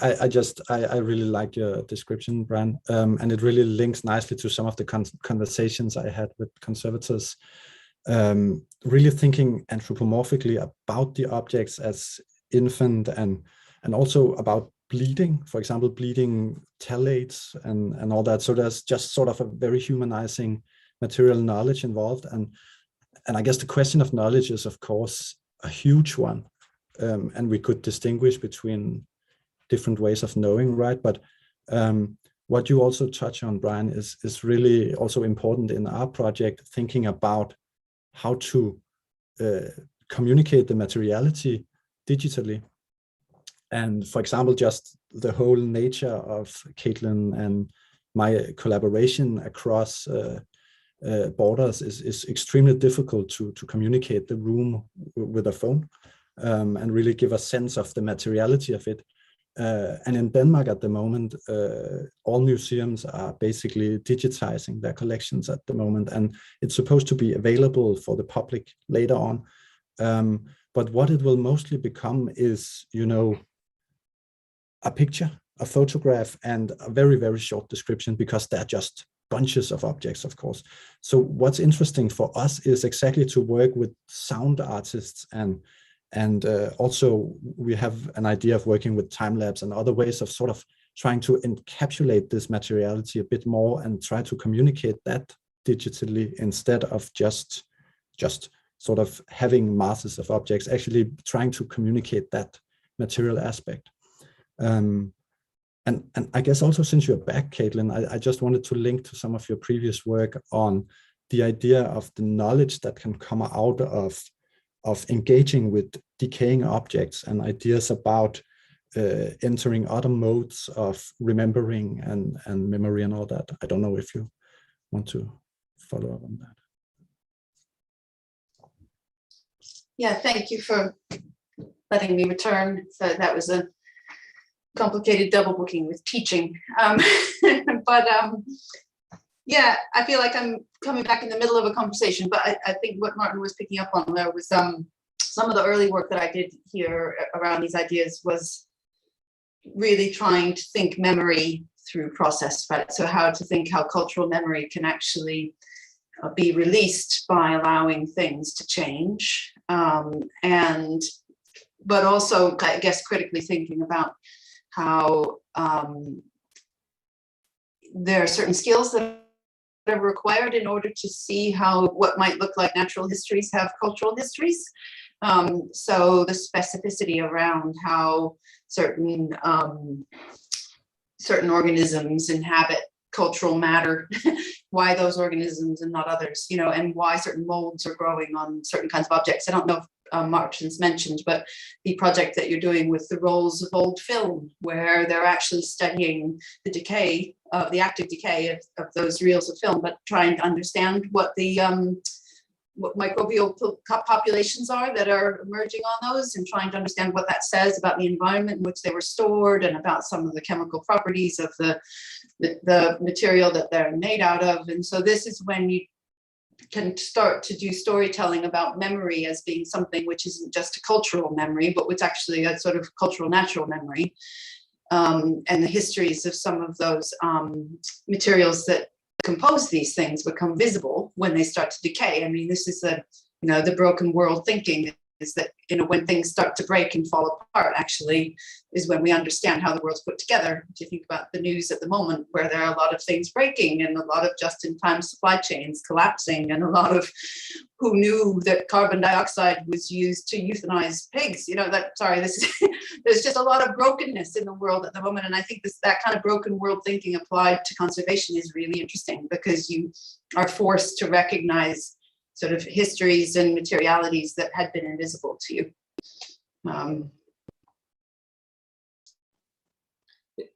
I really like your description, Bran, and it really links nicely to some of the conversations I had with conservators, really thinking anthropomorphically about the objects as infant, and also about bleeding, for example, bleeding tellates and all that. So there's just sort of a very humanizing material knowledge involved, and I guess the question of knowledge is, of course, a huge one. And we could distinguish between different ways of knowing, right? But what you also touch on, Brian, is really also important in our project, thinking about how to communicate the materiality digitally. And for example, just the whole nature of Caitlin and my collaboration across borders is extremely difficult to communicate the room with a phone. And really give a sense of the materiality of it. And in Denmark at the moment, all museums are basically digitizing their collections at the moment, and it's supposed to be available for the public later on. But what it will mostly become is, a picture, a photograph, and a very, very short description, because they're just bunches of objects, of course. So what's interesting for us is exactly to work with sound artists and And also we have an idea of working with time lapse and other ways of sort of trying to encapsulate this materiality a bit more and try to communicate that digitally instead of just sort of having masses of objects, actually trying to communicate that material aspect. And I guess also, since you're back, Caitlin, I just wanted to link to some of your previous work on the idea of the knowledge that can come out of engaging with decaying objects and ideas about entering other modes of remembering and memory and all that. I don't know if you want to follow up on that. Yeah, thank you for letting me return. So that was a complicated double booking with teaching. Yeah, I feel like I'm coming back in the middle of a conversation, but I think what Martin was picking up on there was some of the early work that I did here around these ideas was really trying to think memory through process, right? So how to think how cultural memory can actually be released by allowing things to change. But also, I guess, critically thinking about how there are certain skills that are required in order to see how what might look like natural histories have cultural histories. So the specificity around how certain organisms inhabit cultural matter, why those organisms and not others, you know, and why certain molds are growing on certain kinds of objects. I don't know if Martin's mentioned, but the project that you're doing with the rolls of old film, where they're actually studying the decay, the active decay of those reels of film, but trying to understand what the what microbial populations are that are emerging on those, and trying to understand what that says about the environment in which they were stored and about some of the chemical properties of the material that they're made out of. And so this is when you can start to do storytelling about memory as being something which isn't just a cultural memory, but which actually a sort of cultural natural memory, and the histories of some of those materials that compose these things become visible when they start to decay. I mean, this is the broken world thinking is that, when things start to break and fall apart, actually is when we understand how the world's put together. If you think about the news at the moment, where there are a lot of things breaking and a lot of just-in-time supply chains collapsing, and a lot of who knew that carbon dioxide was used to euthanize pigs, there's just a lot of brokenness in the world at the moment. And I think that kind of broken world thinking applied to conservation is really interesting, because you are forced to recognize sort of histories and materialities that had been invisible to you.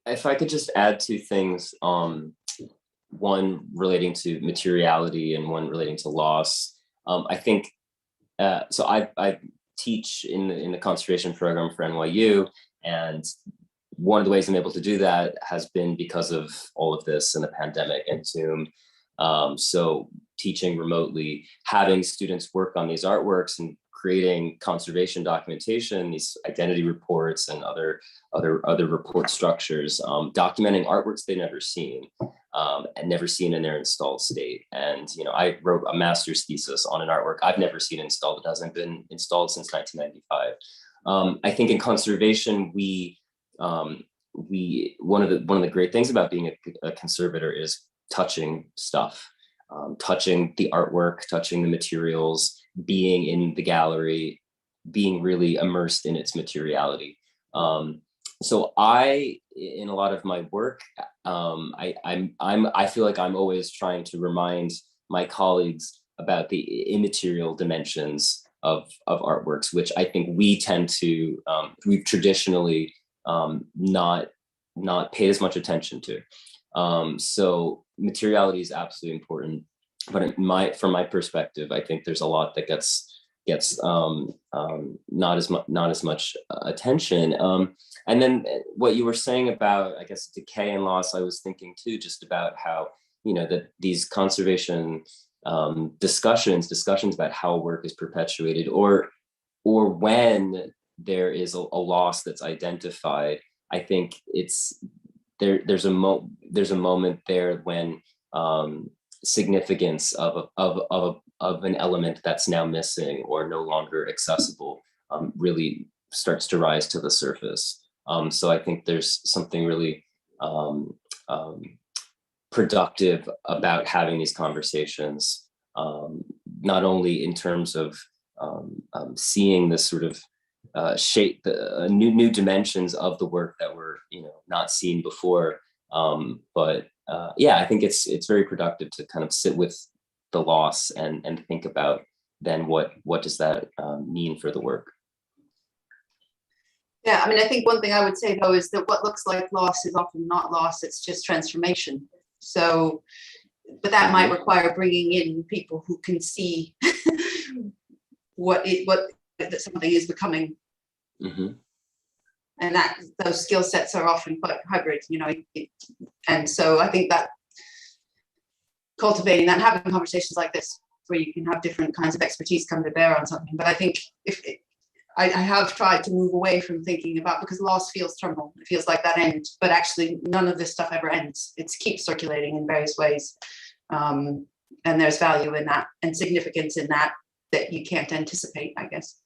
If I could just add two things, one relating to materiality and one relating to loss. I think, so I teach in the conservation program for NYU, and one of the ways I'm able to do that has been because of all of this and the pandemic and Zoom. So teaching remotely, having students work on these artworks and creating conservation documentation, these identity reports and other report structures, documenting artworks they've never seen and never seen in their installed state. And I wrote a master's thesis on an artwork I've never seen installed. It hasn't been installed since 1995. I think in conservation, one of the great things about being a conservator is touching stuff, touching the artwork, touching the materials, being in the gallery, being really immersed in its materiality. So in a lot of my work, I feel like I'm always trying to remind my colleagues about the immaterial dimensions of artworks, which I think we tend to, we've traditionally not paid as much attention to. So materiality is absolutely important, but from my perspective, I think there's a lot that gets not as much attention. And then what you were saying about, I guess, decay and loss, I was thinking too, just about how that these conservation discussions about how work is perpetuated, or when there is a loss that's identified. I think there's a moment there when significance of an element that's now missing or no longer accessible really starts to rise to the surface. So I think there's something really productive about having these conversations, not only in terms of seeing this sort of shape, the new dimensions of the work that were not seen before, but yeah, I think it's very productive to kind of sit with the loss and think about then what does that mean for the work. Yeah, I mean, I think one thing I would say though is that what looks like loss is often not loss, it's just transformation. So, but that might require bringing in people who can see what that something is becoming. Mm-hmm. And that those skill sets are often quite hybrid, and so I think that cultivating that, having conversations like this where you can have different kinds of expertise come to bear on something. But I think I have tried to move away from thinking about, because loss feels terminal, it feels like that end, but actually none of this stuff ever ends. It keeps circulating in various ways, and there's value in that and significance in that you can't anticipate, I guess.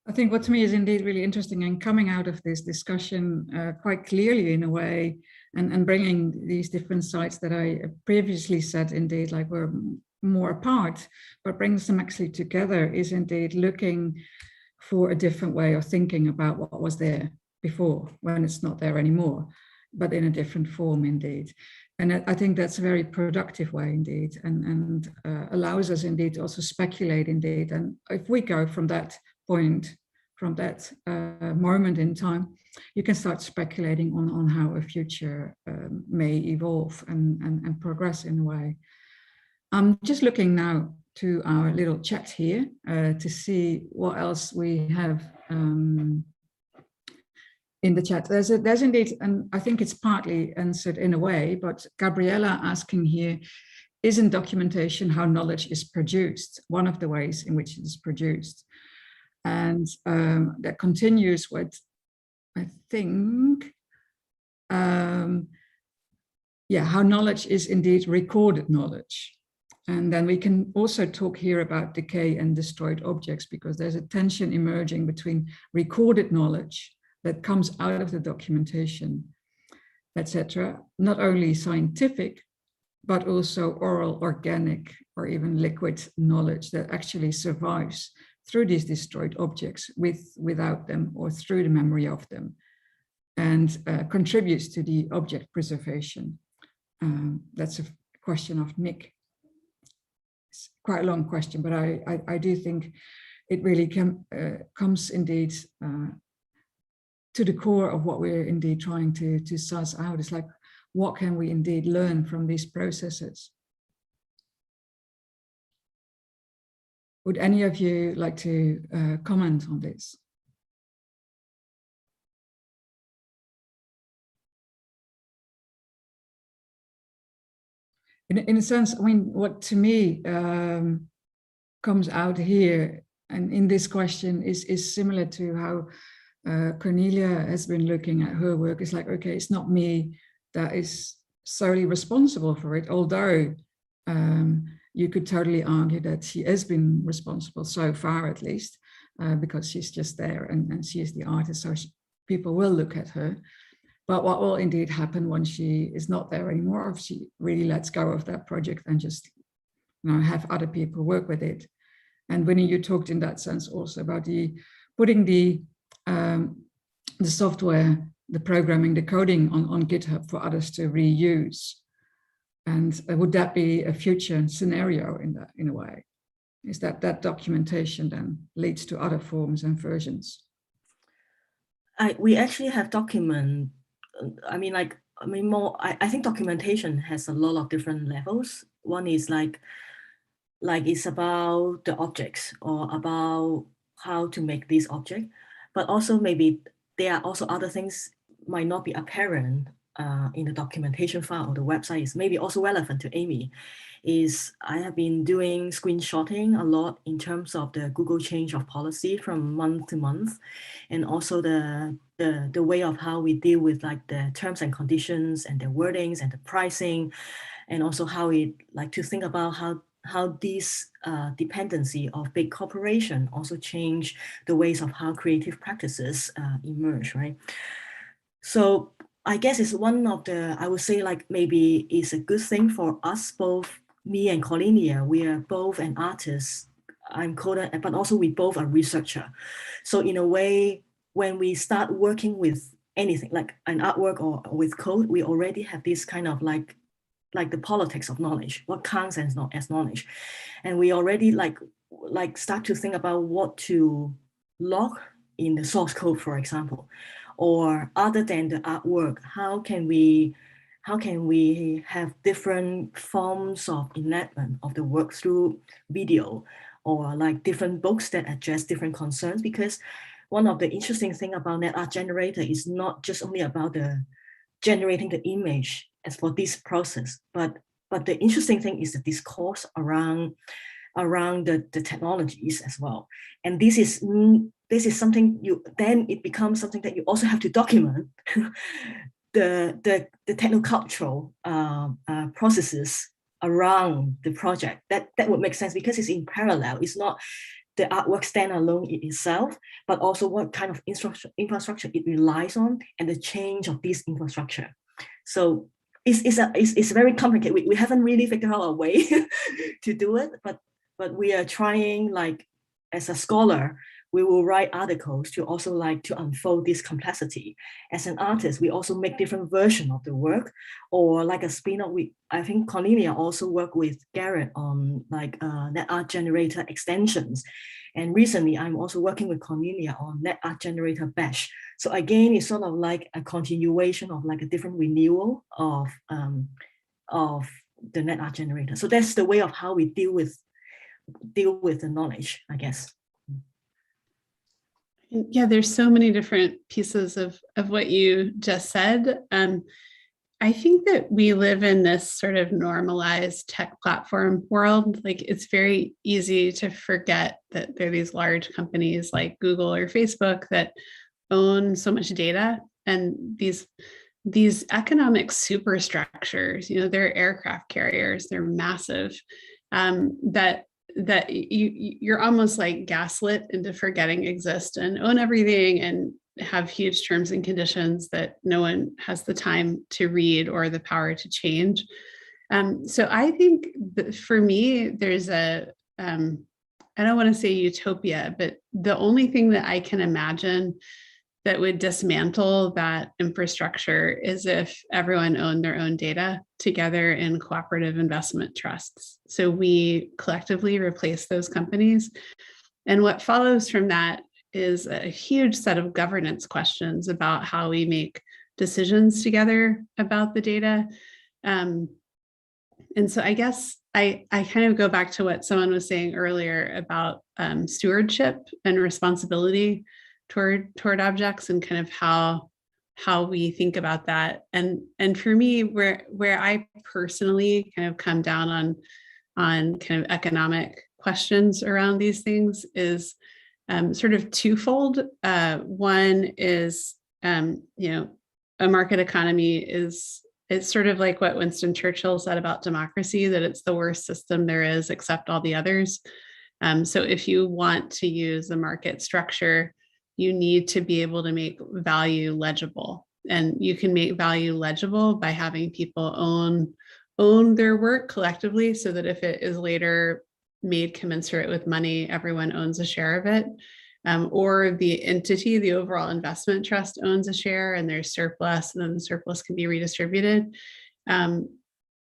I think what to me is indeed really interesting, and coming out of this discussion quite clearly in a way, and bringing these different sides that I previously said indeed like were more apart, but brings them actually together, is indeed looking for a different way of thinking about what was there before, when it's not there anymore, but in a different form indeed. And I think that's a very productive way indeed, and allows us indeed to also speculate indeed. And if we go from that point, from that moment in time, you can start speculating on how a future may evolve and progress in a way. I'm just looking now to our little chat here to see what else we have in the chat. There's indeed, and I think it's partly answered in a way, but Gabriella asking here, isn't documentation how knowledge is produced? One of the ways in which it is produced. And that continues with, I think, how knowledge is indeed recorded knowledge. And then we can also talk here about decay and destroyed objects, because there's a tension emerging between recorded knowledge that comes out of the documentation, etc., not only scientific, but also oral, organic, or even liquid knowledge that actually survives through these destroyed objects, without them, or through the memory of them, and contributes to the object preservation. That's a question of Nick. It's quite a long question, but I do think it really comes indeed to the core of what we're indeed trying to suss out. It's like, what can we indeed learn from these processes? Would any of you like to comment on this? In a sense, I mean, what to me comes out here and in this question is similar to how Cornelia has been looking at her work. It's like, okay, it's not me that is solely responsible for it, although you could totally argue that she has been responsible so far, at least, because she's just there and she is the artist, so people will look at her. But what will indeed happen when she is not there anymore, or if she really lets go of that project and just have other people work with it? And Winnie, you talked in that sense also about putting the software, the programming, the coding on GitHub for others to reuse. And would that be a future scenario in a way? Is that documentation then leads to other forms and versions? We actually have document. I think documentation has a lot of different levels. One is like it's about the objects or about how to make this object, but also maybe there are also other things might not be apparent in the documentation file or the website. Is maybe also relevant to Amy. Is I have been doing screenshotting a lot in terms of the Google change of policy from month to month, and also the way of how we deal with like the terms and conditions and the wordings and the pricing. and also how it like to think about how this dependency of big corporation also change the ways of how creative practices emerge, right? So I guess it's one of the, I would say like maybe it's a good thing for us both, me and Cornelia, we are both an artist. I'm Coda, but also we both are researcher. So in a way, when we start working with anything like an artwork or with code, we already have this kind of like the politics of knowledge, what counts as knowledge. And we already like start to think about what to log in the source code, for example, or other than the artwork, how can we have different forms of enactment of the work through video, or like different books that address different concerns? Because one of the interesting thing about net art generator is not just only about the generating the image as for this process, but the interesting thing is the discourse around the technologies as well. And this is something then it becomes something that you also have to document the technocultural processes around the project. That would make sense because it's in parallel. It's not the artwork standalone in itself, but also what kind of infrastructure it relies on and the change of this infrastructure. So it's very complicated. We haven't really figured out a way to do it, but we are trying, like, as a scholar, we will write articles to also like to unfold this complexity. As an artist, we also make different versions of the work, or like a spin-off. I think Cornelia also worked with Garrett on like net art generator extensions. And recently I'm also working with Cornelia on net art generator bash. So again, it's sort of like a continuation of like a different renewal of the net art generator. So that's the way of how we deal with the knowledge, I guess. Yeah, there's so many different pieces of what you just said. I think that we live in this sort of normalized tech platform world. Like, it's very easy to forget that there are these large companies like Google or Facebook that own so much data, and these economic superstructures, you know, they're aircraft carriers, they're massive, that you're almost like gaslit into forgetting exist and own everything and have huge terms and conditions that no one has the time to read or the power to change. So I think that for me, there's I don't want to say utopia, but the only thing that I can imagine that would dismantle that infrastructure is if everyone owned their own data together in cooperative investment trusts. So we collectively replace those companies. And what follows from that is a huge set of governance questions about how we make decisions together about the data. And so I guess I kind of go back to what someone was saying earlier about stewardship and responsibility toward objects, and kind of how we think about that. And for me, where I personally kind of come down on kind of economic questions around these things is sort of twofold. One is, you know, a market economy it's sort of like what Winston Churchill said about democracy, that it's the worst system there is except all the others. So if you want to use the market structure, you need to be able to make value legible. And you can make value legible by having people own their work collectively, so that if it is later made commensurate with money, everyone owns a share of it. Or the entity, the overall investment trust, owns a share and there's surplus, and then the surplus can be redistributed.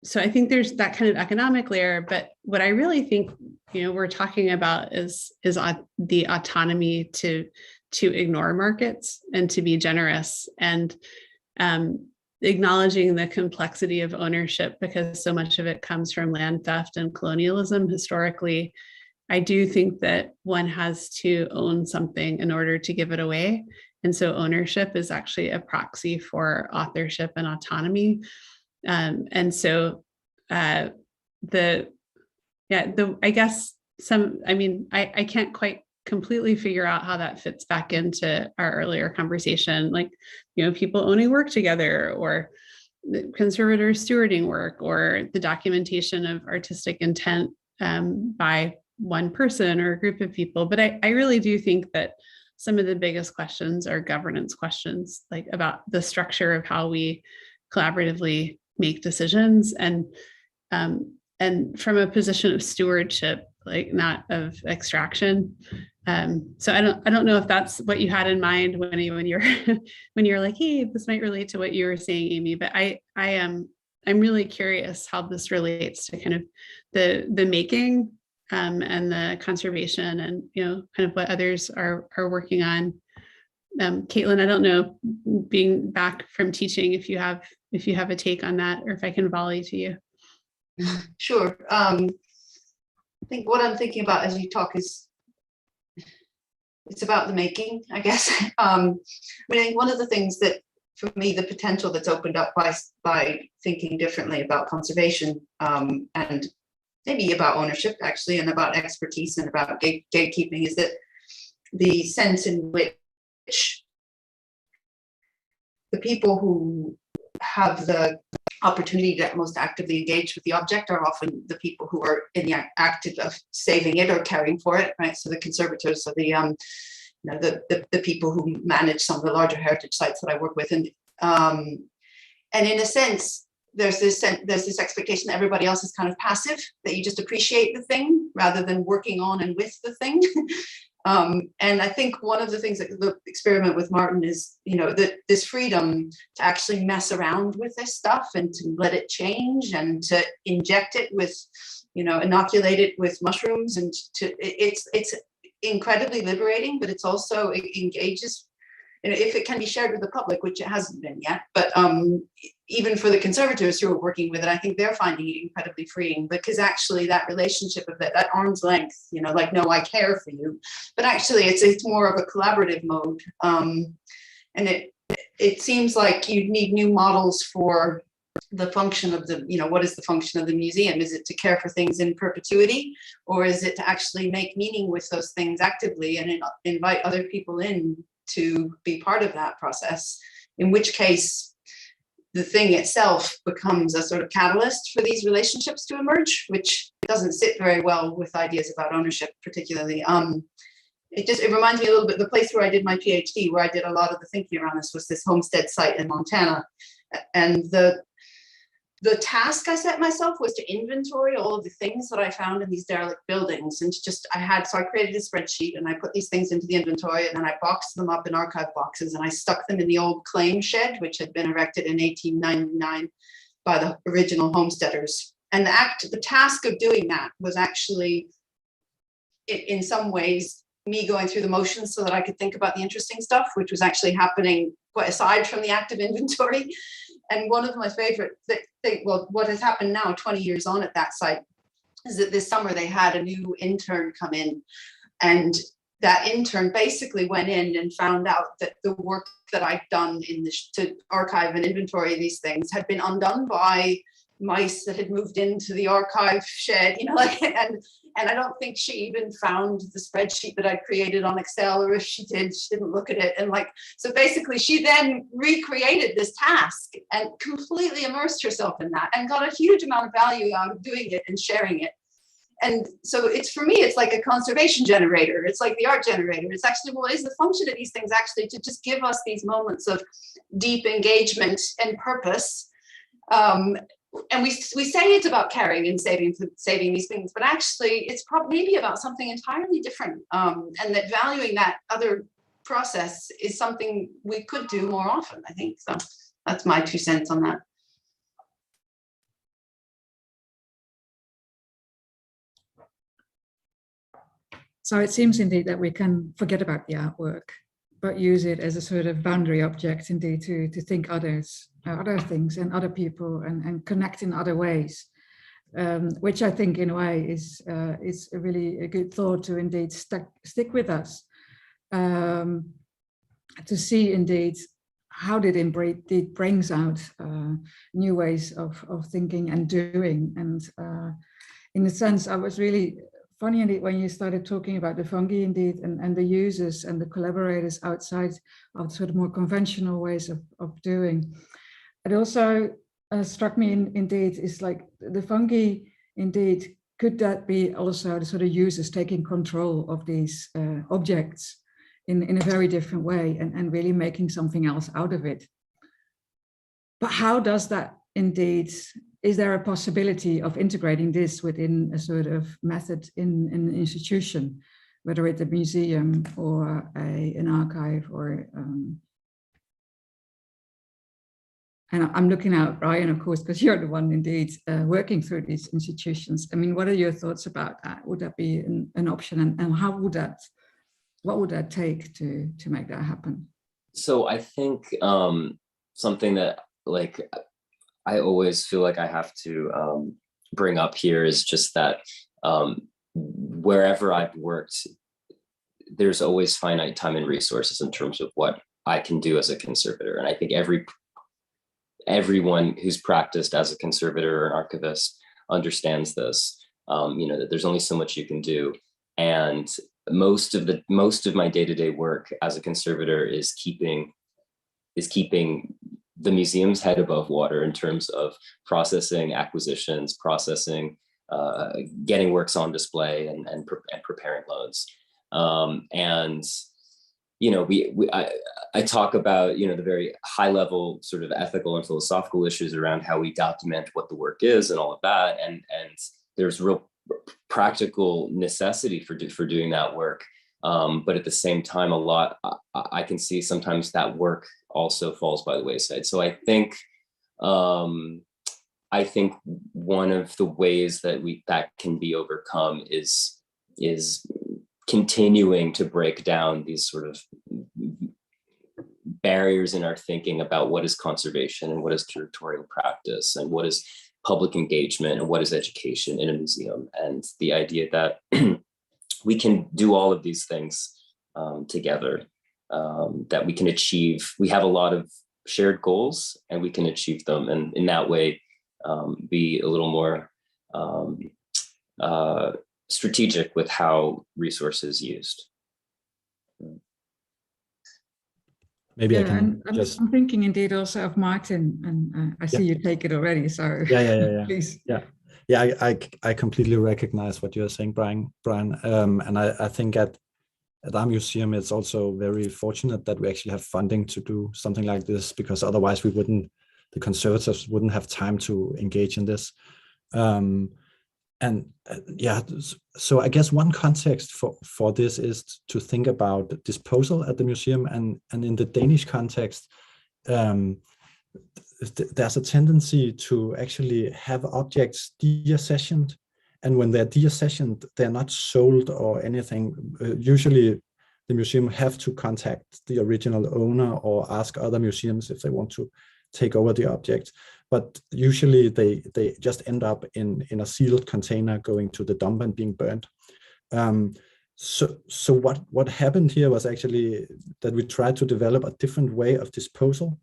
So I think there's that kind of economic layer, but what I really think, you know, we're talking about is the autonomy to ignore markets and to be generous, and acknowledging the complexity of ownership, because so much of it comes from land theft and colonialism historically. I do think that one has to own something in order to give it away. And so ownership is actually a proxy for authorship and autonomy. And so I guess I can't quite completely figure out how that fits back into our earlier conversation, like, you know, people owning work together, or the conservator stewarding work or the documentation of artistic intent by one person or a group of people. But I really do think that some of the biggest questions are governance questions, like about the structure of how we collaboratively make decisions, and from a position of stewardship, like not of extraction. So I don't know if that's what you had in mind when you're like, hey, this might relate to what you were saying, Amy. But I'm really curious how this relates to kind of the making and the conservation, and kind of what others are working on. Caitlin, I don't know, being back from teaching, if you have a take on that, or if I can volley to you. Sure. I think what I'm thinking about as you talk is it's about the making, I guess. I mean, one of the things that, for me, the potential that's opened up by thinking differently about conservation and maybe about ownership, actually, and about expertise and about gatekeeping, is that the sense in which the people who have the opportunity to most actively engage with the object are often the people who are in the act of saving it or caring for it, right? So the conservators are the people who manage some of the larger heritage sites that I work with, and in a sense, there's this expectation that everybody else is kind of passive, that you just appreciate the thing rather than working on and with the thing. And I think one of the things that the experiment with Martin is, that this freedom to actually mess around with this stuff and to let it change and to inject it with, inoculate it with mushrooms, and it's incredibly liberating, but it's also, it engages, if it can be shared with the public, which it hasn't been yet, but even for the conservators who are working with it, I think they're finding it incredibly freeing, because actually that relationship of that arm's length, like, no, I care for you, but actually it's more of a collaborative mode. And it seems like you need new models for the function of the, what is the function of the museum? Is it to care for things in perpetuity, or is it to actually make meaning with those things actively and invite other people in to be part of that process? In which case, the thing itself becomes a sort of catalyst for these relationships to emerge, which doesn't sit very well with ideas about ownership, particularly. It reminds me a little bit, the place where I did my PhD, where I did a lot of the thinking around this, was this homestead site in Montana. And the task I set myself was to inventory all of the things that I found in these derelict buildings. And so I created a spreadsheet, and I put these things into the inventory, and then I boxed them up in archive boxes, and I stuck them in the old claim shed, which had been erected in 1899 by the original homesteaders. And the task of doing that was actually, in some ways, me going through the motions so that I could think about the interesting stuff, which was actually happening quite aside from the act of inventory. And one of my favorite things, well, what has happened now 20 years on at that site, is that this summer they had a new intern come in, and that intern basically went in and found out that the work that I'd done to archive and inventory these things had been undone by mice that had moved into the archive shed, and I don't think she even found the spreadsheet that I'd created on Excel, or if she did, she didn't look at it. And so basically she then recreated this task and completely immersed herself in that and got a huge amount of value out of doing it and sharing it. And so for me, it's like a conservation generator. It's like the art generator. It's actually, well, is the function of these things actually to just give us these moments of deep engagement and purpose? And we say it's about caring and saving these things, but actually it's probably maybe about something entirely different. And that valuing that other process is something we could do more often, I think. So that's my 2 cents on that. So it seems indeed that we can forget about the artwork, but use it as a sort of boundary object, indeed, to think other things and other people, and connect in other ways, which I think in a way is a good thought to indeed stick with us, to see indeed how it brings out new ways of thinking and doing. And in a sense, I was really funny indeed when you started talking about the fungi indeed, and the users and the collaborators outside of sort of more conventional ways of doing. It also struck me indeed is like the fungi, indeed, could that be also the sort of users taking control of these objects in a very different way and really making something else out of it? But how does that indeed, is there a possibility of integrating this within a sort of method in an institution, whether it's a museum or an archive or and I'm looking at Ryan, of course, because you're the one indeed working through these institutions. I mean, what are your thoughts about that? Would that be an option, and how would that, what would that take to make that happen? So I think something that like I always feel like I have to bring up here is just that wherever I've worked, there's always finite time and resources in terms of what I can do as a conservator. And I think everyone who's practiced as a conservator or an archivist understands this, that there's only so much you can do. And most of my day-to-day work as a conservator is keeping the museum's head above water in terms of processing acquisitions, processing, getting works on display and preparing loans. I talk about, the very high level sort of ethical and philosophical issues around how we document what the work is and all of that. And there's real practical necessity for doing that work. But at the same time, I can see sometimes that work also falls by the wayside. So I think one of the ways that can be overcome is continuing to break down these sort of barriers in our thinking about what is conservation and what is curatorial practice and what is public engagement and what is education in a museum, and the idea that we can do all of these things together, that we can achieve. We have a lot of shared goals and we can achieve them, and in that way be a little more strategic with how resources used. Maybe I can just... I'm thinking indeed also of Martin, and I see you take it already, so yeah. Please. Yeah, I completely recognize what you're saying, Brian. And I think at our museum, it's also very fortunate that we actually have funding to do something like this, because otherwise the conservators wouldn't have time to engage in this. So I guess one context for this is to think about disposal at the museum, and in the Danish context, there's a tendency to actually have objects deaccessioned, and when they're deaccessioned, they're not sold or anything. Usually the museum have to contact the original owner or ask other museums if they want to take over the object. But usually they just end up in a sealed container going to the dump and being burned. So what happened here was actually that we tried to develop a different way of disposal.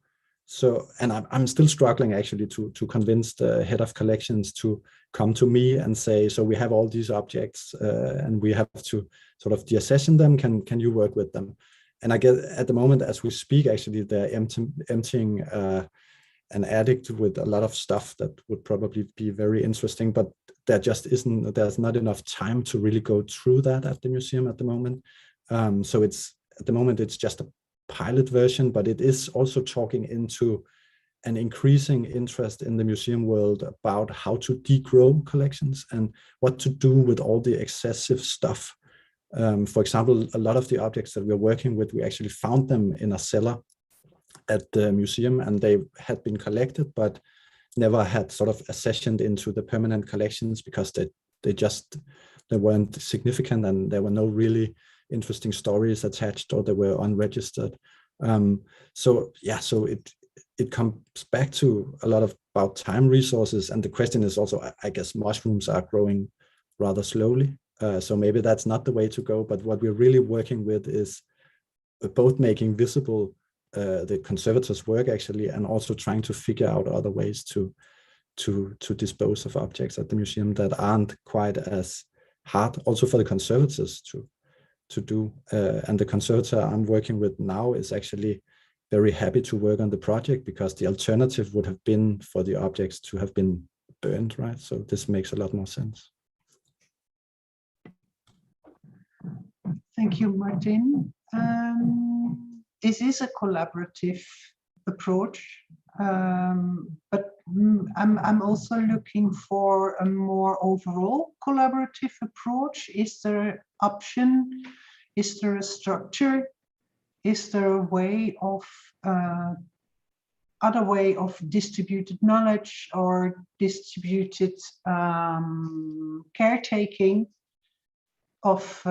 So, and I'm still struggling actually to convince the head of collections to come to me and say, so we have all these objects and we have to sort of deaccession them. Can you work with them? And I guess at the moment, as we speak, actually they're emptying an attic with a lot of stuff that would probably be very interesting, but there's not enough time to really go through that at the museum at the moment. So at the moment it's just a pilot version, but it is also talking into an increasing interest in the museum world about how to degrow collections and what to do with all the excessive stuff. For example, a lot of the objects that we're working with, we actually found them in a cellar at the museum, and they had been collected but never had sort of accessioned into the permanent collections because they weren't significant and there were no really interesting stories attached, or they were unregistered. So it comes back to a lot about time resources, and the question is also, I guess mushrooms are growing rather slowly, so maybe that's not the way to go. But what we're really working with is both making visible the conservators' work actually, and also trying to figure out other ways to dispose of objects at the museum that aren't quite as hard also for the conservators to do. And the conservator I'm working with now is actually very happy to work on the project, because the alternative would have been for the objects to have been burned, right? So this makes a lot more sense. Thank you, Martin. This is a collaborative approach, but I'm also looking for a more overall collaborative approach. Is there an option? Is there a structure? Is there a way of other way of distributed knowledge or distributed caretaking of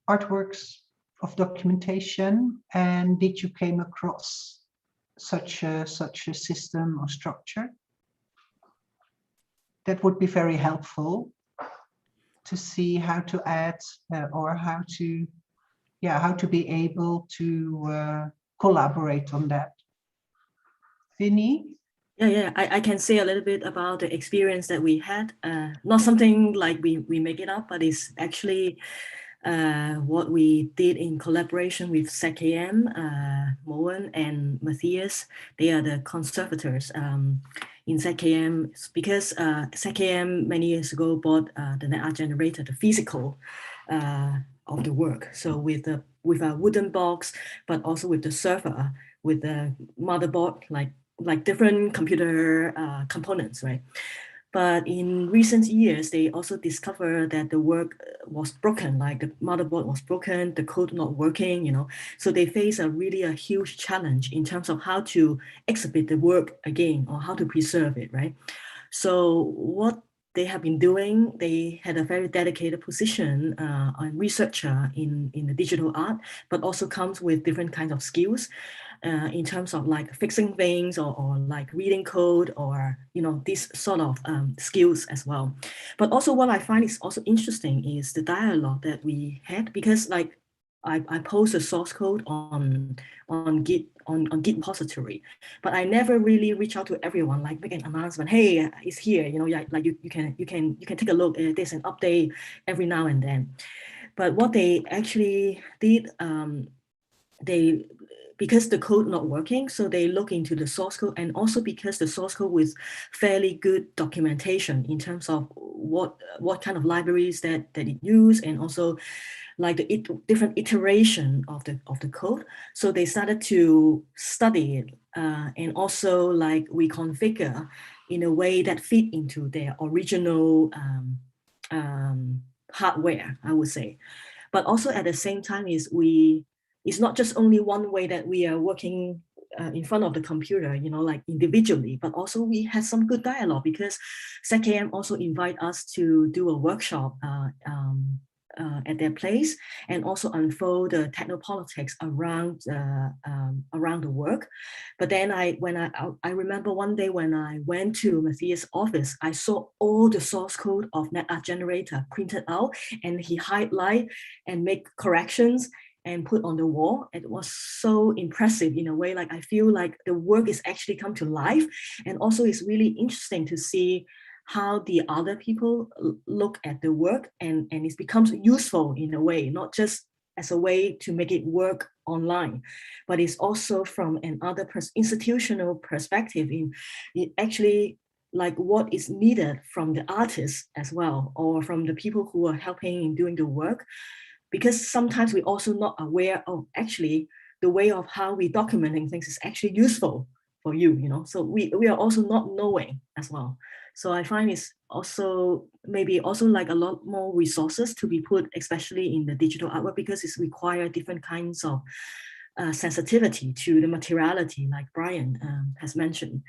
artworks, of documentation? And did you came across such a system or structure? That would be very helpful to see how to add or how to be able to collaborate on that. Vinny? Yeah, I can say a little bit about the experience that we had. Not something like we make it up, but it's actually what we did in collaboration with ZKM, Moen and Matthias. They are the conservators in ZKM, because ZKM many years ago bought the net art generator, the physical of the work. So with a wooden box, but also with the server, with the motherboard, like different computer components, right? But in recent years, they also discovered that the work was broken, like the motherboard was broken, the code not working, So they face a huge challenge in terms of how to exhibit the work again, or how to preserve it, right? So what they have been doing, they had a very dedicated position on researcher in the digital art, but also comes with different kinds of skills in terms of like fixing things or like reading code, or these sort of skills as well. But also what I find is also interesting is the dialogue that we had, because like I post a source code on Git repository, but I never really reach out to everyone, like make an announcement, hey, it's here, like you can take a look at this and update every now and then. But what they actually did, because the code not working, so they look into the source code, and also because the source code with fairly good documentation in terms of what kind of libraries that it use, and also like the different iteration of the code. So they started to study it, and also like we configure in a way that fit into their original hardware, I would say. But also at the same time it's not just only one way that we are working in front of the computer, like individually, but also we had some good dialogue, because ZKM also invite us to do a workshop at their place, and also unfold the technopolitics around the work. But then I remember one day when I went to Matthias' office, I saw all the source code of net art generator printed out, and he highlight and make corrections and put on the wall. It was so impressive in a way, like I feel like the work is actually come to life. And also it's really interesting to see how the other people look at the work, and it becomes useful in a way, not just as a way to make it work online, but it's also from another institutional perspective in it actually like what is needed from the artists as well, or from the people who are helping in doing the work. Because sometimes we're also not aware of actually the way of how we documenting things is actually useful for you, So we are also not knowing as well. So I find it's also maybe also like a lot more resources to be put, especially in the digital artwork, because it's require different kinds of sensitivity to the materiality, like Brian has mentioned,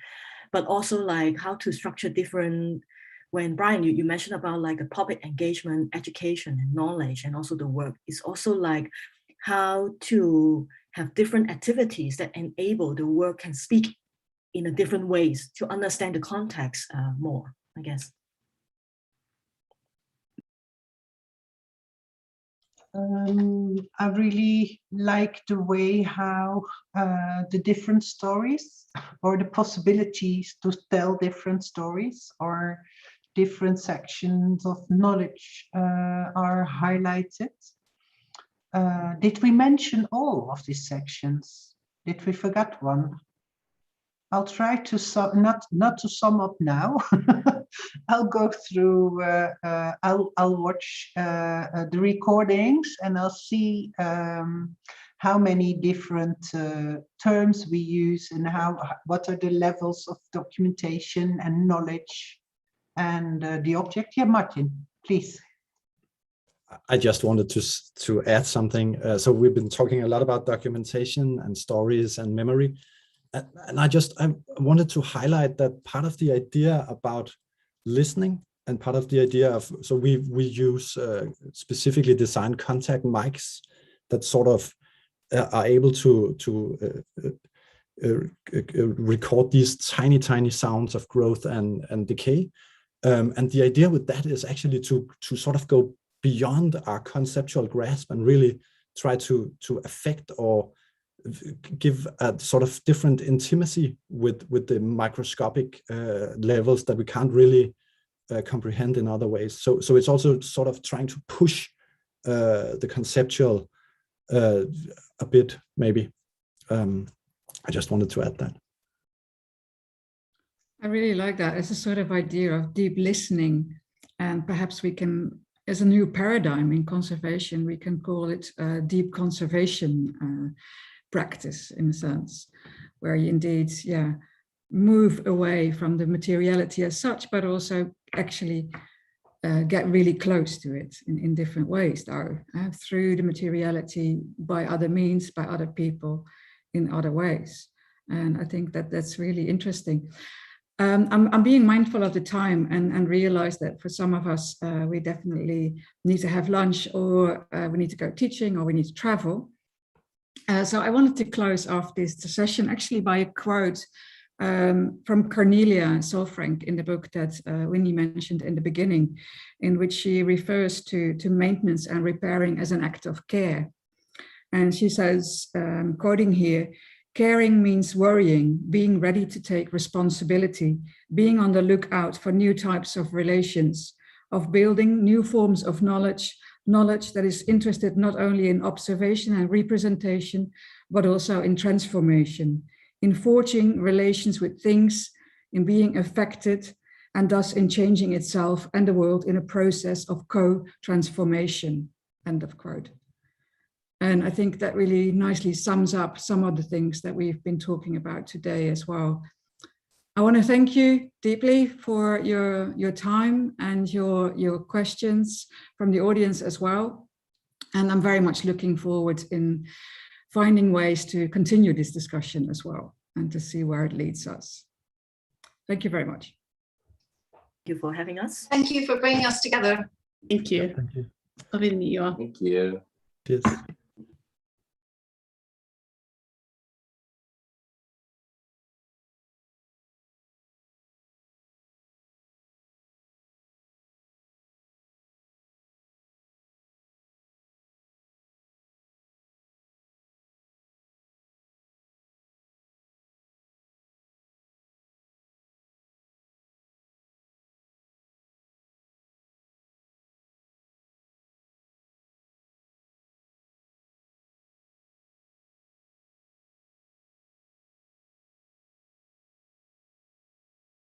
but also like how to structure different. When Brian, you mentioned about like the public engagement, education and knowledge, and also the work, it's also like how to have different activities that enable the work can speak in a different ways to understand the context more, I guess. I really like the way how the different stories, or the possibilities to tell different stories, or different sections of knowledge are highlighted. Did we mention all of these sections? Did we forget one? I'll try to not to sum up now. I'll go through. I'll watch the recordings and I'll see how many different terms we use and what are the levels of documentation and knowledge and the object. Yeah, Martin, please. I just wanted to add something. So we've been talking a lot about documentation and stories and memory. And I wanted to highlight that part of the idea about listening and part of the idea of, so we use specifically designed contact mics that sort of are able to record these tiny sounds of growth and decay. And the idea with that is actually to sort of go beyond our conceptual grasp and really try to affect or give a sort of different intimacy with the microscopic levels that we can't really comprehend in other ways. So it's also sort of trying to push the conceptual a bit, maybe. I just wanted to add that. I really like that. It's a sort of idea of deep listening, and perhaps we can, as a new paradigm in conservation, we can call it deep conservation practice, in a sense, where you indeed, move away from the materiality as such, but also actually get really close to it in different ways, though, through the materiality, by other means, by other people, in other ways. And I think that that's really interesting. I'm being mindful of the time and realize that for some of us, we definitely need to have lunch, or we need to go teaching, or we need to travel. So I wanted to close off this session actually by a quote from Cornelia Solfrank in the book that Winnie mentioned in the beginning, in which she refers to maintenance and repairing as an act of care. And she says, quoting here, "Caring means worrying, being ready to take responsibility, being on the lookout for new types of relations, of building new forms of knowledge that is interested not only in observation and representation, but also in transformation, in forging relations with things, in being affected, and thus in changing itself and the world in a process of co-transformation," end of quote. And I think that really nicely sums up some of the things that we've been talking about today as well. I want to thank you deeply for your time and your questions from the audience as well. And I'm very much looking forward in finding ways to continue this discussion as well and to see where it leads us. Thank you very much. Thank you for having us. Thank you for bringing us together. Thank you. Thank you. Lovely to meet you all. Thank you. Yes.